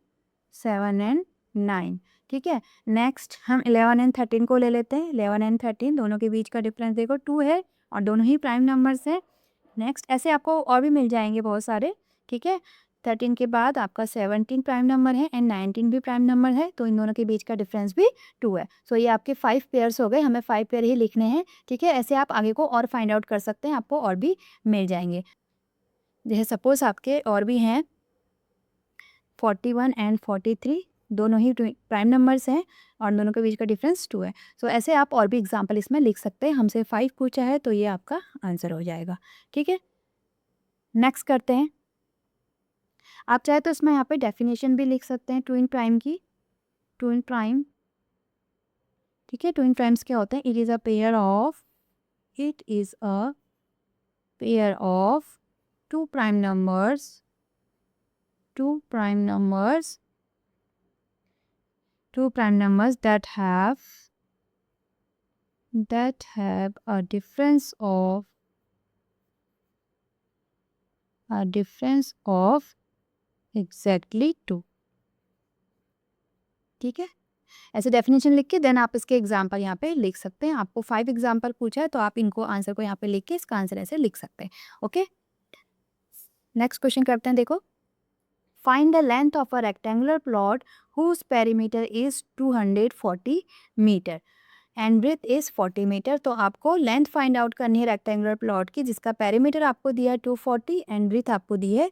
7 एंड 9, ठीक है। नेक्स्ट हम 11 एंड 13 को ले लेते हैं। 11 एंड 13 दोनों के बीच का डिफरेंस देखो 2 है और दोनों ही प्राइम नंबर्स हैं। नेक्स्ट ऐसे आपको और भी मिल जाएंगे बहुत सारे, ठीक है। 13 के बाद आपका 17 प्राइम नंबर है एंड 19 भी प्राइम नंबर है, तो इन दोनों के बीच का डिफरेंस भी 2 है। सो ये आपके 5 पेयर्स हो गए, हमें 5 पेयर ही लिखने हैं, ठीक है। ऐसे आप आगे को और फाइंड आउट कर सकते हैं, आपको और भी मिल जाएंगे। जैसे सपोज आपके और भी हैं 41 एंड 43, दोनों ही प्राइम नंबर्स हैं और दोनों के बीच का डिफरेंस 2 है। सो ऐसे आप और भी एग्जाम्पल इसमें लिख सकते हैं। हमसे 5 पूछा है तो ये आपका आंसर हो जाएगा, ठीक है। नेक्स्ट करते हैं। आप चाहे तो इसमें यहाँ पे डेफिनेशन भी लिख सकते हैं ट्विन प्राइम की। ट्विन प्राइम, ठीक है। ट्विन प्राइम्स क्या होते हैं? It is a pair of two prime numbers that have a difference of exactly 2, ठीक है। ऐसे डेफिनेशन लिख के देन आप इसके एग्जाम्पल यहाँ पे लिख सकते हैं। आपको 5 एग्जाम्पल पूछा है तो आप इनको आंसर को यहाँ पे लिख के इसका आंसर ऐसे लिख सकते हैं, ओके। नेक्स्ट क्वेश्चन करते हैं, देखो। Find the length of a rectangular plot whose perimeter is 240 metre and breadth is 40 metre. तो आपको लेंथ फाइंड आउट करनी है रेक्टेंगुलर प्लॉट की, जिसका पेरीमीटर आपको दिया है 240 एंड ब्रेथ आपको दी है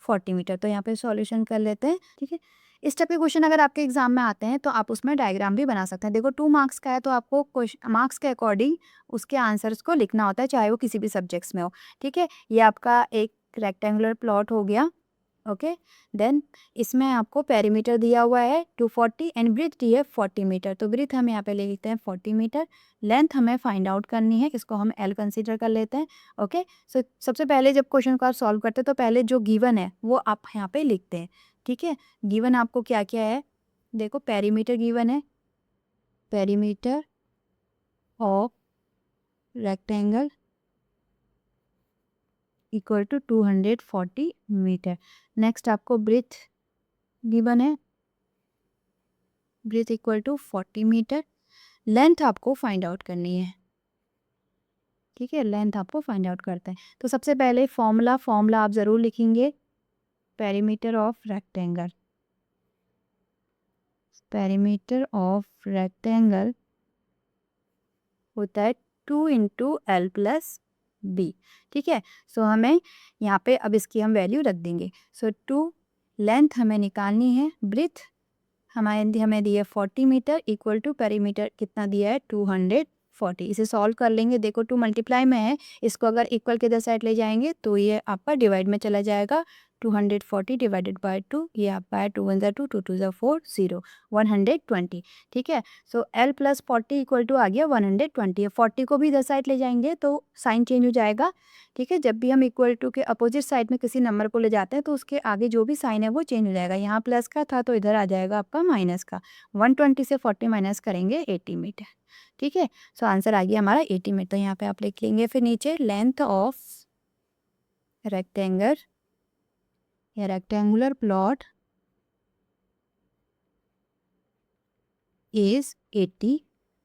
40 मीटर। तो यहाँ पे सॉल्यूशन कर लेते हैं, ठीक है। इस टाइप के क्वेश्चन अगर आपके एग्जाम में आते हैं तो आप उसमें डायग्राम भी बना सकते हैं। देखो 2 मार्क्स का है तो आपको मार्क्स के अकॉर्डिंग उसके आंसर्स को लिखना होता है, चाहे वो किसी भी सब्जेक्ट्स में हो, ठीक है। ये आपका एक रेक्टेंगुलर प्लॉट हो गया, ओके। देन इसमें आपको पेरीमीटर दिया हुआ है 240 एंड ब्रीथ दी है 40 मीटर। तो ब्रीथ हम यहाँ पे ले लेते हैं 40 मीटर। लेंथ हमें फाइंड आउट करनी है, इसको हम एल कंसीडर कर लेते हैं, ओके। सो सबसे पहले जब क्वेश्चन को आप सॉल्व करते हैं तो पहले जो गिवन है वो आप यहाँ पे लिखते हैं, ठीक है। गिवन आपको क्या क्या है, देखो पेरीमीटर गिवन है, perimeter of rectangle equal to 240 metre. Next आपको ब्रीथ गिवन है, breadth equal to 40 metre. Length आपको फाइंड आउट करनी है, ठीक है। लेंथ आपको फाइंड आउट करते हैं तो सबसे पहले फॉर्मूला आप ज़रूर लिखेंगे। पेरीमीटर ऑफ रेक्टेंगल होता है 2 इंटू एल प्लस बी, ठीक है। सो हमें यहाँ पे अब इसकी हम वैल्यू रख देंगे। सो 2 लेंथ हमें निकालनी है, ब्रीथ हमें दी है 40 मीटर इक्वल टू पेरीमीटर कितना दिया है 240। इसे सॉल्व कर लेंगे, देखो 2 मल्टीप्लाई में है, इसको अगर इक्वल के इधर साइड ले जाएंगे तो ये आपका डिवाइड में चला जाएगा। 240 डिवाइडेड बाय 2, ये आपका है 2 1 ज़ा 2 2 2 ज़ा 4 0 120, ठीक है। So L plus 40 equal to आ गया 120 है। 40 को भी इधर साइड ले जाएंगे तो साइन चेंज हो जाएगा, ठीक है। जब भी हम इक्वल टू के अपोजिट साइड में किसी नंबर को ले जाते हैं तो उसके आगे जो भी साइन है वो चेंज हो जाएगा। यहाँ प्लस का था तो इधर आ जाएगा आपका माइनस का। 120 से 40 माइनस करेंगे 80 मीटर, ठीक है। सो आंसर आ गया हमारा 80 मीटर। तो यहाँ पे आप लिख लेंगे फिर नीचे लेंथ ऑफ रेक्टेंगल या रेक्टेंगुलर प्लॉट इज 80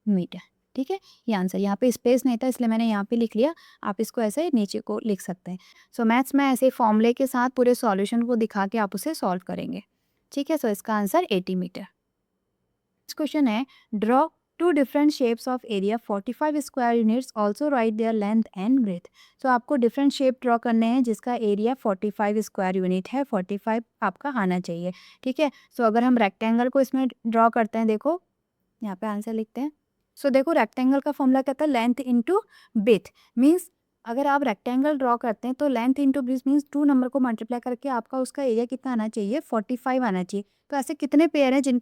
मीटर, ठीक है। ये आंसर, यहाँ पे स्पेस नहीं था इसलिए मैंने यहाँ पे लिख लिया, आप इसको ऐसे नीचे को लिख सकते हैं। सो मैथ्स में ऐसे फॉर्मूले के साथ पूरे सॉल्यूशन को दिखा के आप उसे सॉल्व करेंगे, ठीक है। सो इसका आंसर 80 मीटर। नेक्स्ट क्वेश्चन है, draw two different shapes of area 45 square units, also write their length and breadth. So आपको डिफरेंट शेप ड्रॉ करने हैं जिसका एरिया 45 स्क्वायर यूनिट है, 45 आपका आना चाहिए, ठीक है। सो अगर हम रेक्टेंगल को इसमें ड्रॉ करते हैं, देखो यहाँ पे आंसर लिखते हैं। सो देखो रेक्टेंगल का फॉर्मूला कहता है लेंथ इंटू ब्रेथ, मीन्स अगर आप रेक्टेंगल ड्रॉ करते हैं तो length into breath means 2 number को मल्टीप्लाई करके आपका उसका एरिया कितना आना चाहिए 45 आना चाहिए। तो ऐसे कितने पेयर हैं जिन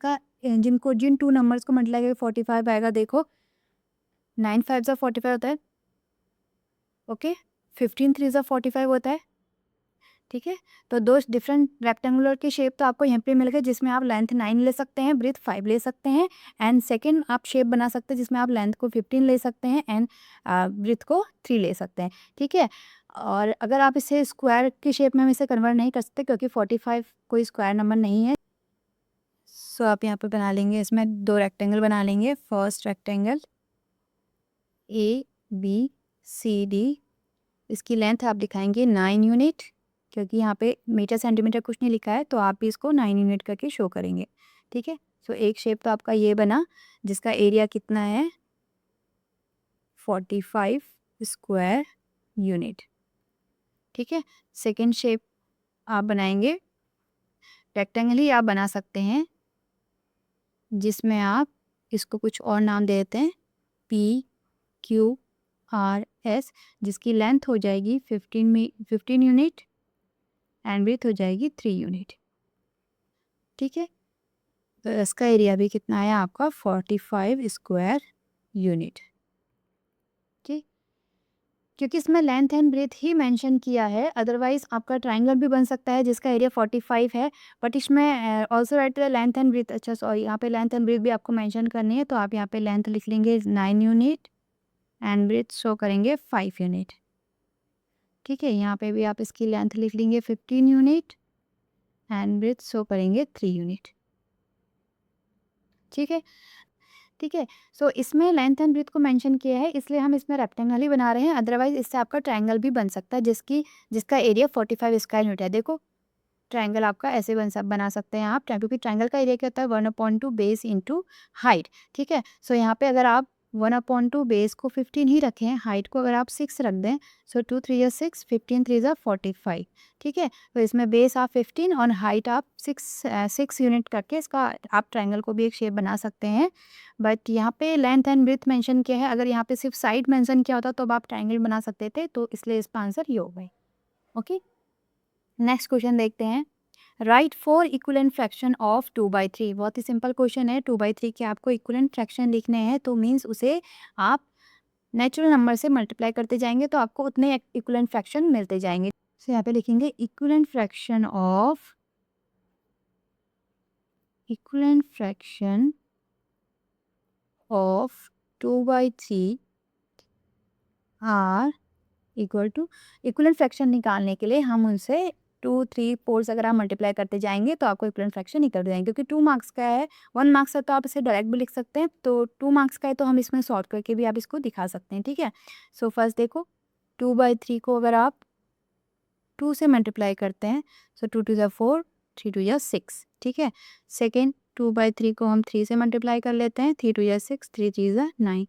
2 नंबर्स को मल्टीप्लाई करके 45 आएगा, देखो 9 5 ज़ा 45 होता है, ओके। 15 3 ज़ा 45 होता है, ठीक है। तो दो डिफरेंट रेक्टेंगुलर की शेप तो आपको यहाँ पे मिल गए, जिसमें आप लेंथ 9 ले सकते हैं, ब्रेथ 5 ले सकते हैं, एंड सेकंड आप शेप बना सकते हैं जिसमें आप लेंथ को 15 ले सकते हैं एंड ब्रेथ को 3 ले सकते हैं। ठीक है। और अगर आप इसे स्क्वायर की शेप में हम इसे कन्वर्ट नहीं कर सकते क्योंकि 45 कोई स्क्वायर नंबर नहीं है। सो आप यहाँ पे बना लेंगे, इसमें दो रेक्टेंगल बना लेंगे। First rectangle A B C D, इसकी लेंथ आप दिखाएंगे 9 यूनिट, क्योंकि यहाँ पे मीटर सेंटीमीटर कुछ नहीं लिखा है तो आप भी इसको 9 यूनिट करके शो करेंगे। ठीक है। सो एक शेप तो आपका ये बना जिसका एरिया कितना है 45 स्क्वायर यूनिट। ठीक है। सेकेंड शेप आप बनाएंगे, रेक्टेंगल ही आप बना सकते हैं, जिसमें आप इसको कुछ और नाम दे देते हैं पी क्यू आर एस, जिसकी लेंथ हो जाएगी 15 यूनिट एंड ब्रेथ हो जाएगी 3 यूनिट। ठीक है। तो इसका एरिया भी कितना आया आपका 45 स्क्वायर यूनिट। ठीक, क्योंकि इसमें लेंथ एंड ब्रेथ ही मेंशन किया है, अदरवाइज आपका ट्राइंगल भी बन सकता है जिसका एरिया 45 है, बट इसमें also right length and breadth. अच्छा सॉरी, यहाँ पे लेंथ एंड ब्रेथ भी आपको मेंशन करनी है, तो आप यहाँ पे लेंथ लिख लेंगे 9 यूनिट एंड ब्रेथ शो करेंगे 5 यूनिट। ठीक है। यहाँ पे भी आप इसकी लेंथ लिख लेंगे 15 यूनिट एंड ब्रेथ शो करेंगे 3 यूनिट। ठीक है। ठीक है। सो इसमें लेंथ एंड ब्रेथ को मेंशन किया है, इसलिए हम इसमें रेक्टेंगल ही बना रहे हैं, अदरवाइज इससे आपका ट्रायंगल भी बन सकता है जिसका एरिया 45 स्क्वायर यूनिट है। देखो ट्रायंगल आपका ऐसे बना सकते हैं आप, क्योंकि ट्रायंगल का एरिया क्या होता है 1/2 बेस इंटू हाइट। ठीक है। सो यहाँ पे अगर आप 1/2 बेस को 15 ही रखें, हाइट को अगर आप 6 रख दें, सो 2 3 या 6, 15 3 या 45। ठीक है। तो इसमें बेस आप 15 और हाइट आप 6 यूनिट करके इसका आप ट्रायंगल को भी एक शेप बना सकते हैं। बट यहाँ पे लेंथ एंड ब्रेथ मेंशन किया है, अगर यहाँ पे सिर्फ साइड मेंशन किया होता तो अब आप ट्रायंगल बना सकते थे, तो इसलिए इसका आंसर ये हो गई। ओके। नेक्स्ट क्वेश्चन देखते हैं। Right 4 equivalent fraction of 2/3। बहुत ही सिंपल क्वेश्चन है। 2/3 के आपको इक्वलेंट फ्रैक्शन लिखने हैं, तो मीन्स उसे आप नेचुरल नंबर से मल्टीप्लाई करते जाएंगे तो आपको उतने इक्वलेंट फ्रैक्शन मिलते जाएंगे। तो यहाँ पे लिखेंगे equivalent fraction of 2/3 are equal to, equivalent fraction निकालने के लिए हम उनसे 2 3 पोल्स अगर आप मल्टीप्लाई करते जाएंगे तो आपको इक्वलेंट फ्रैक्शन निकल जाएंगे, क्योंकि 2 मार्क्स का है, 1 मार्क्स है तो आप इसे डायरेक्ट भी लिख सकते हैं, तो 2 मार्क्स का है तो हम इसमें सॉल्व करके भी आप इसको दिखा सकते हैं। ठीक है। सो फर्स्ट देखो 2/3 को अगर आप 2 से मल्टीप्लाई करते हैं, सो 2 2 ज़ा 4, 3 2 ज़ा 6। ठीक है। सेकेंड 2/3 को हम 3 से मल्टीप्लाई कर लेते हैं, 3 2 ज़ा 6, 3 3 ज़ा 9,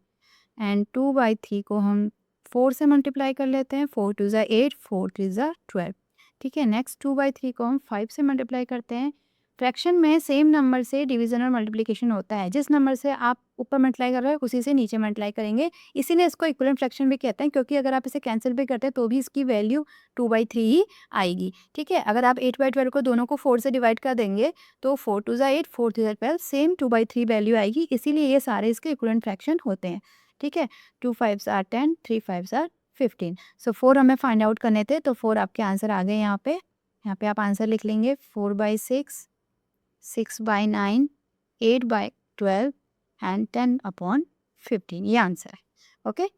एंड 2/3 को हम 4 से मल्टीप्लाई कर लेते हैं, 4 2 ज़ा 8, 4 3 ज़ा 12। ठीक है। नेक्स्ट 2/3 को हम 5 से मल्टीप्लाई करते हैं। फ्रैक्शन में सेम नंबर से डिवीजन और मल्टीप्लिकेशन होता है, जिस नंबर से आप ऊपर मल्टीप्लाई कर रहे हैं उसी से नीचे मल्टीप्लाई करेंगे, इसीलिए इसको इक्विवेलेंट फ्रैक्शन भी कहते हैं, क्योंकि अगर आप इसे कैंसिल भी करते हैं तो भी इसकी वैल्यू 2/3 ही आएगी। ठीक है। अगर आप 8/12 को दोनों को 4 से डिवाइड कर देंगे तो 4 2 ज़ा 8, 4 3 ज़ा 12, सेम 2/3 वैल्यू आएगी, इसीलिए ये सारे इसके इक्विवेलेंट फ्रैक्शन होते हैं। ठीक है। 2 5 आर 10, 3 5 आर 15। सो 4 हमें फाइंड आउट करने थे, तो 4 आपके आंसर आ गए यहाँ पे। यहाँ पे आप आंसर लिख लेंगे 4/6, 6/9, 8/12 एंड 10/15, ये आंसर है। ओके।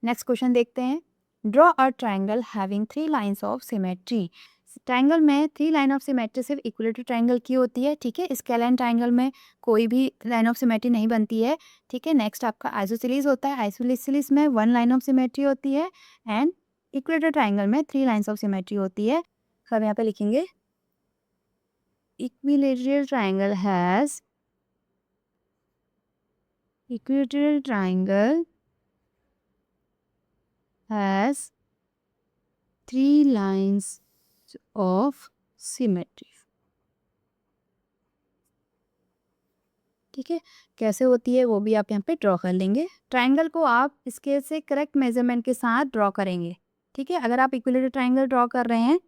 नेक्स्ट क्वेश्चन देखते हैं। Draw a triangle having 3 lines of symmetry. Triangle में 3 लाइन ऑफ सिमेट्री सिर्फ इक्विलेटरल ट्राइंगल की होती है। ठीक है। स्केलर ट्राइंगल में कोई भी लाइन ऑफ सिमेट्री नहीं बनती है। ठीक है। नेक्स्ट आपका आइसोसेलेस होता है, आइसोसेलेस में 1 लाइन ऑफ सिमेट्री होती है, एंड इक्विलेटरल ट्राइंगल में 3 लाइन्स ऑफ सिमेट्री होती है। सब यहाँ पे लिखेंगे equilateral triangle has equilateral triangle has 3 lines of symmetry। ठीक है। कैसे होती है वो भी आप यहाँ पे ड्रॉ कर लेंगे। ट्राइंगल को आप स्केल से करेक्ट मेजरमेंट के साथ ड्रॉ करेंगे। ठीक है। अगर आप इक्विलेटरल ट्राइंगल ड्रॉ कर रहे हैं,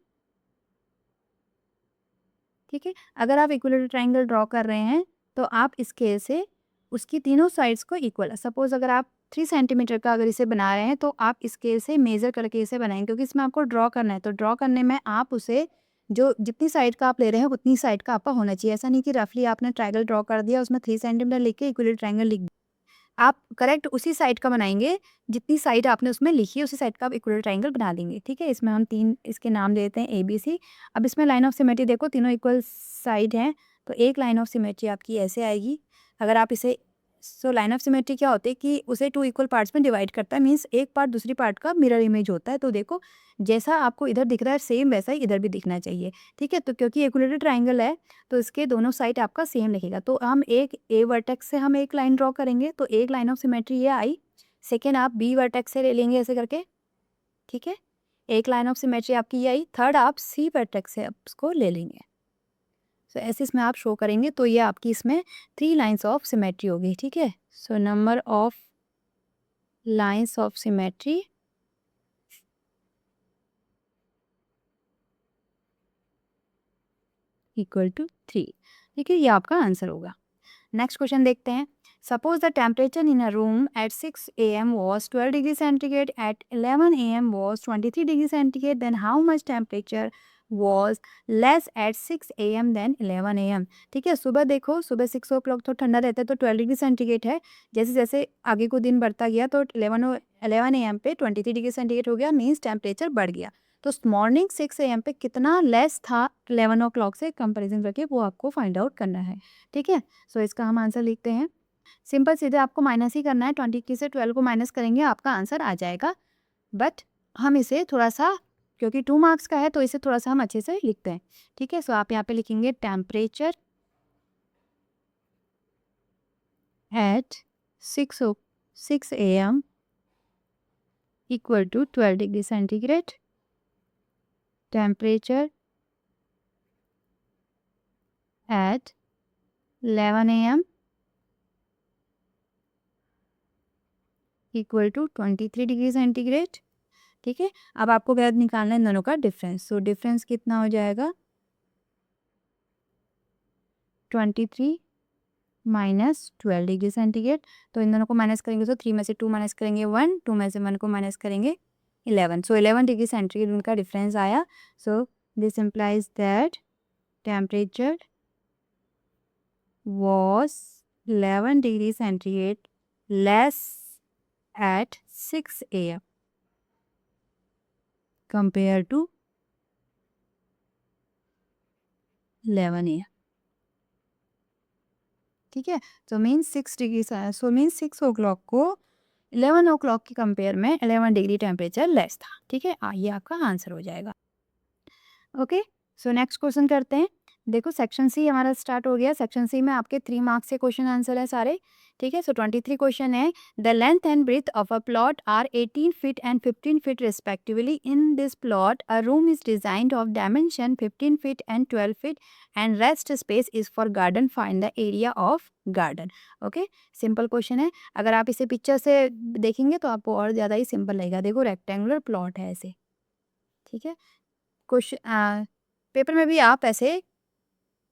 ठीक है, अगर आप इक्विलेटरल ट्राइंगल ड्रॉ कर रहे हैं तो आप स्केल से उसकी तीनों साइड्स को इक्वल, सपोज अगर आप 3 सेंटीमीटर का अगर इसे बना रहे हैं तो आप स्केल से मेज़र करके इसे बनाएंगे, क्योंकि इसमें आपको ड्रॉ करना है। तो ड्रॉ करने में आप उसे जो जितनी साइड का आप ले रहे हैं उतनी साइड का आपका होना चाहिए। ऐसा नहीं कि रफली आपने ट्रायंगल ड्रॉ कर दिया, उसमें 3 सेंटीमीटर लिख के इक्वल ट्रायंगल लिख दिया। आप करेक्ट उसी साइड का बनाएंगे, जितनी साइड आपने उसमें लिखी है उसी साइड का आप इक्वल ट्रायंगल बना देंगे। ठीक है, इसमें हम 3 इसके नाम दे देते हैं ABC। अब इसमें लाइन ऑफ सिमेट्री देखो, तीनों इक्वल साइड हैं, तो एक लाइन ऑफ सिमेट्री आपकी ऐसे आएगी। अगर आप इसे लाइन ऑफ सिमेट्री क्या होती है कि उसे 2 इक्वल पार्ट्स में डिवाइड करता है, मीन्स एक पार्ट दूसरी पार्ट का मिरर इमेज होता है। तो देखो, जैसा आपको इधर दिख रहा है सेम वैसा ही इधर भी दिखना चाहिए। ठीक है, तो क्योंकि इक्विलेटरल ट्रायंगल है तो इसके दोनों साइड आपका सेम लिखेगा। तो हम एक ए वर्टेक्स से हम एक लाइन ड्रॉ करेंगे, तो एक लाइन ऑफ सिमेट्री ये आई। सेकेंड आप बी वर्टेक्स से ले लेंगे ऐसे करके। ठीक है, एक लाइन ऑफ सिमेट्री आपकी ये आई। थर्ड आप सी वर्टेक्स से उसको ले लेंगे। सो ऐसे इसमें आप शो करेंगे तो ये आपकी इसमें 3 लाइन्स ऑफ सिमेट्री होगी। ठीक है, so number of lines of symmetry equal to 3। ठीक है, ये आपका आंसर होगा। नेक्स्ट क्वेश्चन देखते हैं। Suppose the temperature in a room at 6 AM was 12 degree centigrade, at 11 AM was 23 degree centigrade, then how much temperature was less at 6 AM then 11 AM। ठीक है, सुबह देखो, सुबह 6 o'clock तो ठंडा रहता है, तो 12 डिग्री सेंटीग्रेड है। जैसे जैसे आगे को दिन बढ़ता गया तो 11 AM पे 23 डिग्री सेंटीग्रेड हो गया, मीन्स टेम्परेचर बढ़ गया। तो मॉर्निंग 6 AM पे कितना लेस था 11 o'clock से कंपेरिजन करके, वो आपको फाइंड आउट करना है। ठीक है, सो इसका हम आंसर लिखते हैं। सिंपल सीधे आपको माइनस ही करना है, 20 से 12 को माइनस करेंगे आपका आंसर आ जाएगा। बट हम इसे थोड़ा सा, क्योंकि 2 मार्क्स का है तो इसे थोड़ा सा हम अच्छे से लिखते हैं। ठीक है, सो आप यहाँ पे लिखेंगे temperature at 6 AM equal to 12 degree centigrade, temperature at 11 AM equal to 23 degree centigrade. ठीक है, अब आपको क्या निकालना है, इन दोनों का डिफरेंस। सो डिफरेंस कितना हो जाएगा, 23 माइनस 12 डिग्री सेंटीग्रेड। तो इन दोनों को माइनस करेंगे तो 3 में से 2 माइनस करेंगे 1, 2 में से 1 को माइनस करेंगे 11। सो 11 डिग्री सेंटीग्रेड उनका डिफरेंस आया। So this implies that temperature was 11 degree centigrade less at 6 AM compared to 11 AM। ठीक है, तो mean 6 degree, so mean 6 o'clock को 11 o'clock के कंपेयर में 11 डिग्री टेम्परेचर लेस था। ठीक है, ये आपका आंसर हो जाएगा। ओके, सो नेक्स्ट क्वेश्चन करते हैं। देखो, सेक्शन सी हमारा स्टार्ट हो गया। सेक्शन सी में आपके 3 मार्क्स के क्वेश्चन आंसर है सारे। ठीक है, सो 23 क्वेश्चन है। The length and breadth of a plot are 18 feet and 15 feet respectively. In this plot a room is designed of dimension 15 feet and 12 feet and rest space is for garden. Find the area of garden. Okay, simple question है। अगर आप इसे picture से देखेंगे तो आपको और ज़्यादा ही सिंपल लगेगा। देखो, रेक्टेंगुलर प्लॉट है ऐसे। ठीक है, क्वेश्चन पेपर में भी आप ऐसे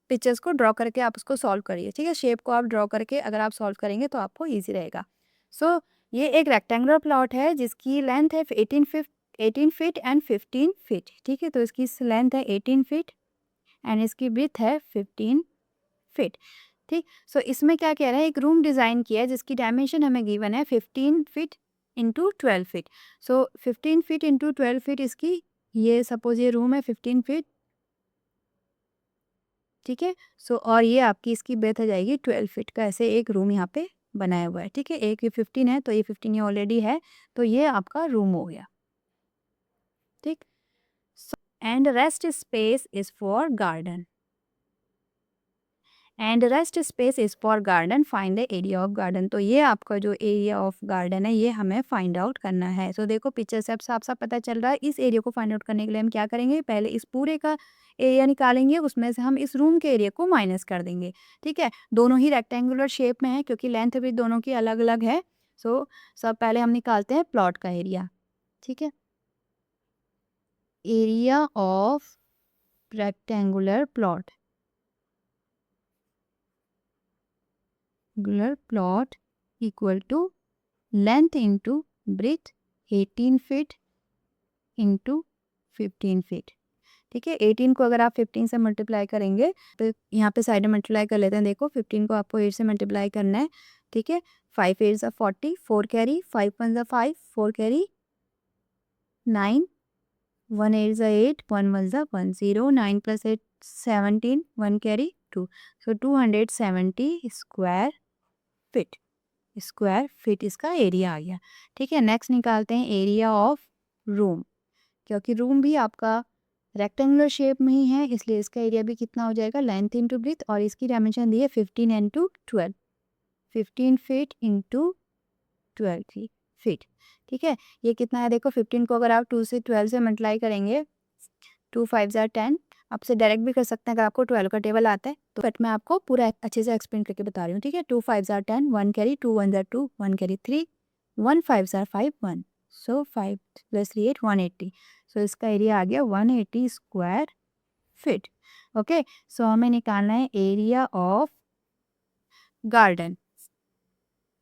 पिक्चर्स को ड्रॉ करके आप उसको सॉल्व करिए। ठीक है, शेप को आप ड्रॉ करके अगर आप सॉल्व करेंगे तो आपको ईजी रहेगा। सो ये एक रेक्टेंगुलर प्लॉट है जिसकी लेंथ है 18 फीट एंड 15 फीट। ठीक है, तो इसकी लेंथ है 18 फीट एंड इसकी ब्रेथ है 15 फीट। ठीक, सो इसमें क्या कह रहा है, एक रूम डिज़ाइन किया है जिसकी डायमेंशन हमें गिवन है 15 फीट इंटू 12 फीट। सो 15 फीट इंटू 12 फीट इसकी, ये सपोज ये रूम है 15 फीट। ठीक है, सो और ये आपकी इसकी ब्रेथ आ जाएगी 12 फीट का। ऐसे एक रूम यहाँ पे बनाया हुआ है। ठीक है, एक ये 15 है तो ये 15 ये ऑलरेडी है, तो ये आपका रूम हो गया। ठीक, and rest space is for garden, and rest space is for garden. Find the area of garden. तो ये आपका जो एरिया ऑफ गार्डन है ये हमें फाइंड आउट करना है। सो देखो, पिक्चर से अब साफ साफ पता चल रहा है। इस एरिया को फाइंड आउट करने के लिए हम क्या करेंगे, पहले इस पूरे का एरिया निकालेंगे, उसमें से हम इस रूम के एरिया को माइनस कर देंगे। ठीक है, दोनों ही रेक्टेंगुलर शेप में है क्योंकि लेंथ भी दोनों की अलग अलग है। सो सब पहले हम निकालते हैं प्लॉट का एरिया। ठीक है, area of rectangular plot, rectangular plot equal to length into breadth 18 feet into 15 feet. ठीक है, 18 को अगर आप 15 से मल्टीप्लाई करेंगे तो यहाँ पे साइड में मल्टीप्लाई कर लेते हैं। देखो 15 को आपको 8 से मल्टीप्लाई करना है। ठीक है, 5 8 ज़ा 40, 4 कैरी, 5 1 ज़ा 5, 4 कैरी 9, 1 8 ज़ा 8, 1 1 ज़ा 1 0, 9 + 8 17, 1 कैरी 2, सो 270 स्क्वायर फीट। स्क्वायर फीट इसका एरिया आ गया। ठीक है, नेक्स्ट निकालते हैं एरिया ऑफ रूम, क्योंकि रूम भी आपका रेक्टेंगुलर शेप में ही है, इसलिए इसका एरिया भी कितना हो जाएगा, लेंथ इंटू ब्रेथ, और इसकी डायमेंशन दी है 15 इंटू 12, 15 फीट इंटू 12 फीट। ठीक है, ये कितना है, देखो 15 को अगर आप 2 से 12 से मल्टीप्लाई करेंगे, 2 5 ज़ा 10, आपसे डायरेक्ट भी कर सकते हैं अगर आपको 12 का टेबल आता है तो, बट मैं आपको पूरा अच्छे से एक्सप्लेन करके बता रही हूँ। ठीक है, 2 5 ज़ा 10, 1 कैरी, 2 1 ज़ा 2, 1 कैरी 3, 1 5 ज़ा 5, 1, सो 5 + 3 8, 180, सो इसका एरिया आ गया 180 स्क्वायर फीट। ओके, सो हमें निकालना है area of garden.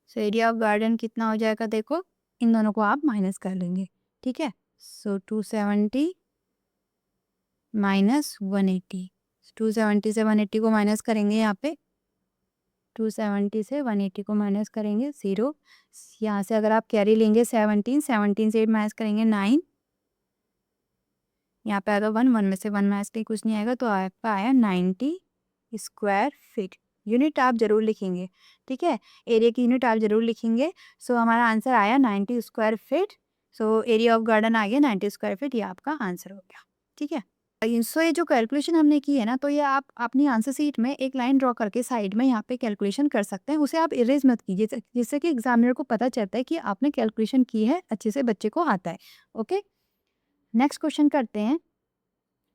So area of garden कितना हो जाएगा, देखो इन दोनों को आप माइनस कर लेंगे। ठीक है, सो 270 माइनस 180, 270 से 180 को माइनस करेंगे, यहाँ पे 270 से 180 को माइनस करेंगे 0, यहाँ से अगर आप कैरी लेंगे 17, 17 से 8 माइनस करेंगे 9, यहाँ पे आएगा 1, 1 में से 1 माइनस के कुछ नहीं आएगा, तो आपका आया 90 स्क्वायर फीट। यूनिट आप जरूर लिखेंगे। ठीक है, एरिया की यूनिट आप जरूर लिखेंगे। सो हमारा आंसर आया 90 square feet. So area of garden आ गया 90 स्क्वायर फीट, ये आपका आंसर हो गया। ठीक है, सो ये जो कैलकुलेशन हमने की है ना, तो ये आप अपनी आंसर शीट में एक लाइन ड्रॉ करके साइड में यहाँ पे कैलकुलेशन कर सकते हैं। उसे आप इरेज मत कीजिए, जिससे कि एग्जामिनर को पता चलता है कि आपने कैलकुलेशन की है, अच्छे से बच्चे को आता है। ओके, नेक्स्ट क्वेश्चन करते हैं।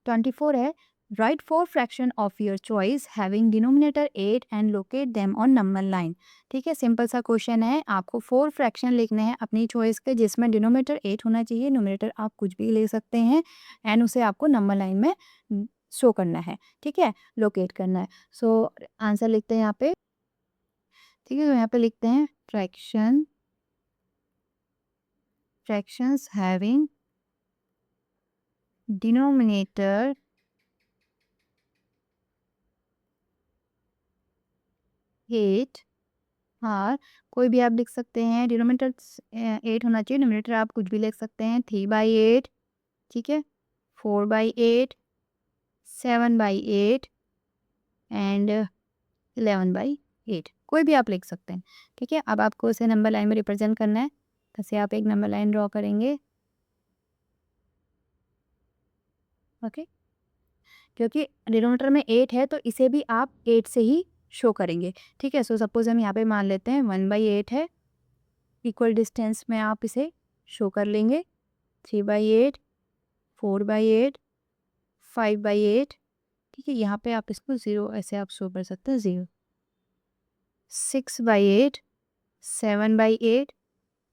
24 है, right 4 fraction of your choice having denominator 8 and locate them on number line. ठीक है, सिंपल सा क्वेश्चन है, आपको 4 फ्रैक्शन लिखने हैं अपनी चॉइस के, जिसमें डिनोमिनेटर 8 होना चाहिए, न्यूमरेटर आप कुछ भी ले सकते हैं, एंड उसे आपको नंबर लाइन में शो करना है। ठीक है, लोकेट करना है। सो आंसर लिखते हैं यहाँ पे। ठीक है, तो यहाँ पे लिखते हैं फ्रैक्शंस हैविंग डिनोमिनेटर 8, हाँ कोई भी आप लिख सकते हैं, डिनोमिनेटर 8 होना चाहिए, न्यूमरेटर आप कुछ भी लिख सकते हैं, 3/8, ठीक है, 4/8, 7/8 एंड 11/8, कोई भी आप लिख सकते हैं। ठीक है, अब आपको इसे नंबर लाइन में रिप्रेजेंट करना है, जैसे आप एक नंबर लाइन ड्रॉ करेंगे। ओके, क्योंकि डिनोमिनेटर में 8 है तो इसे भी आप 8 से ही शो करेंगे। ठीक है, सो सपोज हम यहाँ पे मान लेते हैं 1/8 है, इक्वल डिस्टेंस में आप इसे शो कर लेंगे, 3/8, 4/8, 5/8। ठीक है, यहाँ पे आप इसको 0 ऐसे आप शो कर सकते हैं, 0, 6/8, 7/8,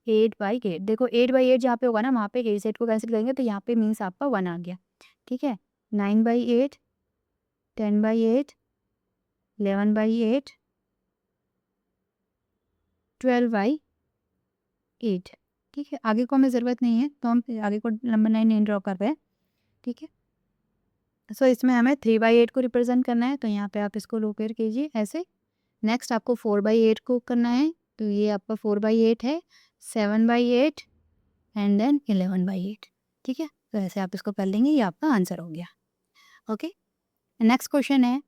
8/8। देखो 8/8 जहाँ पे होगा ना, वहाँ पे 8 से 8 को कैंसिल करेंगे तो यहाँ पे मीन्स आपका 1 आ गया। ठीक है, 9/8, 10/8, 11/8, 12/8। ठीक है, आगे को हमें ज़रूरत नहीं है, तो हम आगे को नंबर 9 नहीं ड्रॉ कर रहे हैं। ठीक है, सो इसमें हमें 3/8 को रिप्रेजेंट करना है, तो यहाँ पे आप इसको लोकेट कीजिए ऐसे। नेक्स्ट आपको 4/8 को करना है, तो ये आपका 4/8 है, 7/8 एंड देन 11/8। ठीक है, तो ऐसे आप इसको कर लेंगे, ये आपका आंसर हो गया। ओके, नेक्स्ट क्वेश्चन है,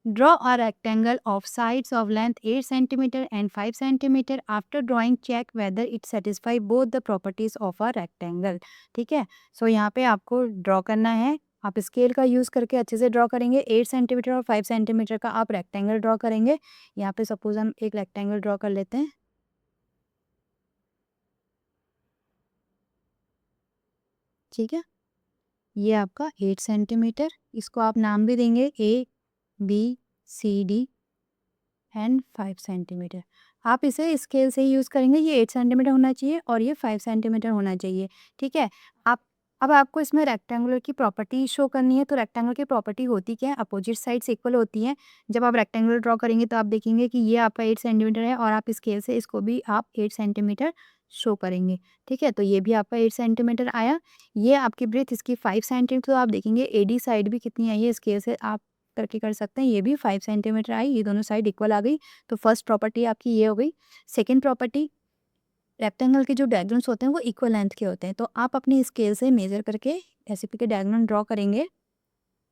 draw a rectangle of sides of length 8 centimetre and 5 centimetre. After drawing check whether it satisfy both the properties of a rectangle. ठीक है, सो यहाँ पे आपको ड्रॉ करना है, आप स्केल का यूज़ करके अच्छे से ड्रॉ करेंगे। 8 सेंटीमीटर और 5 सेंटीमीटर का आप रेक्टेंगल ड्रॉ करेंगे। यहाँ पे सपोज हम एक रेक्टेंगल ड्रॉ कर लेते हैं। ठीक है, ये आपका 8 सेंटीमीटर, इसको आप नाम भी देंगे ABCD एंड 5 सेंटीमीटर। आप इसे स्केल से ही यूज़ करेंगे, ये 8 सेंटीमीटर होना चाहिए और ये 5 सेंटीमीटर होना चाहिए। ठीक है, आप अब आपको इसमें रेक्टेंगुलर की प्रॉपर्टी शो करनी है, तो रेक्टेंगल की प्रॉपर्टी होती क्या है, अपोजिट साइड्स इक्वल होती हैं। जब आप रेक्टेंगल ड्रॉ करेंगे तो आप देखेंगे कि ये आपका 8 सेंटीमीटर है और आप स्केल से इसको भी आप 8 सेंटीमीटर शो करेंगे, ठीक है। तो ये भी आपका 8 सेंटीमीटर आया। ये आपकी ब्रेथ इसकी 5 सेंटीमीटर, तो आप देखेंगे एडी साइड भी कितनी आई है, स्केल से आप करके कर सकते हैं, ये भी 5 सेंटीमीटर आई, ये दोनों साइड इक्वल आ गई। तो फर्स्ट प्रॉपर्टी आपकी ये हो गई। सेकेंड प्रॉपर्टी, रेक्टेंगल के जो डायगोनल्स होते हैं वो इक्वल लेंथ के होते हैं, तो आप अपनी स्केल से मेजर करके रेसिपी के डायगोनल ड्रॉ करेंगे,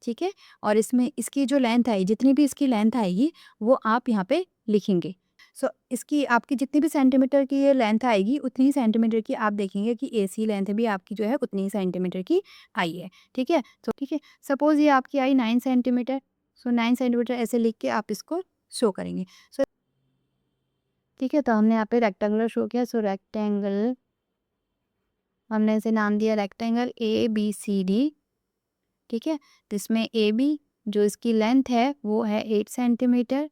ठीक है। और इसमें इसकी जो लेंथ आएगी, जितनी भी इसकी लेंथ आएगी वो आप यहाँ पे लिखेंगे। सो इसकी आपकी जितनी भी सेंटीमीटर की ये लेंथ आएगी, उतनी ही सेंटीमीटर की आप देखेंगे कि एसी लेंथ भी आपकी जो है उतनी ही सेंटीमीटर की आई है, ठीक है। तो ठीक है, सपोज ये आपकी आई 9 सेंटीमीटर। सो 9 सेंटीमीटर ऐसे लिख के आप इसको शो करेंगे। सो ठीक है, तो हमने यहाँ पे रेक्टेंगुलर शो किया। सो रेक्टेंगल, हमने इसे नाम दिया रेक्टेंगल ABCD, ठीक है। तो इसमें AB जो इसकी लेंथ है वो है 8 सेंटीमीटर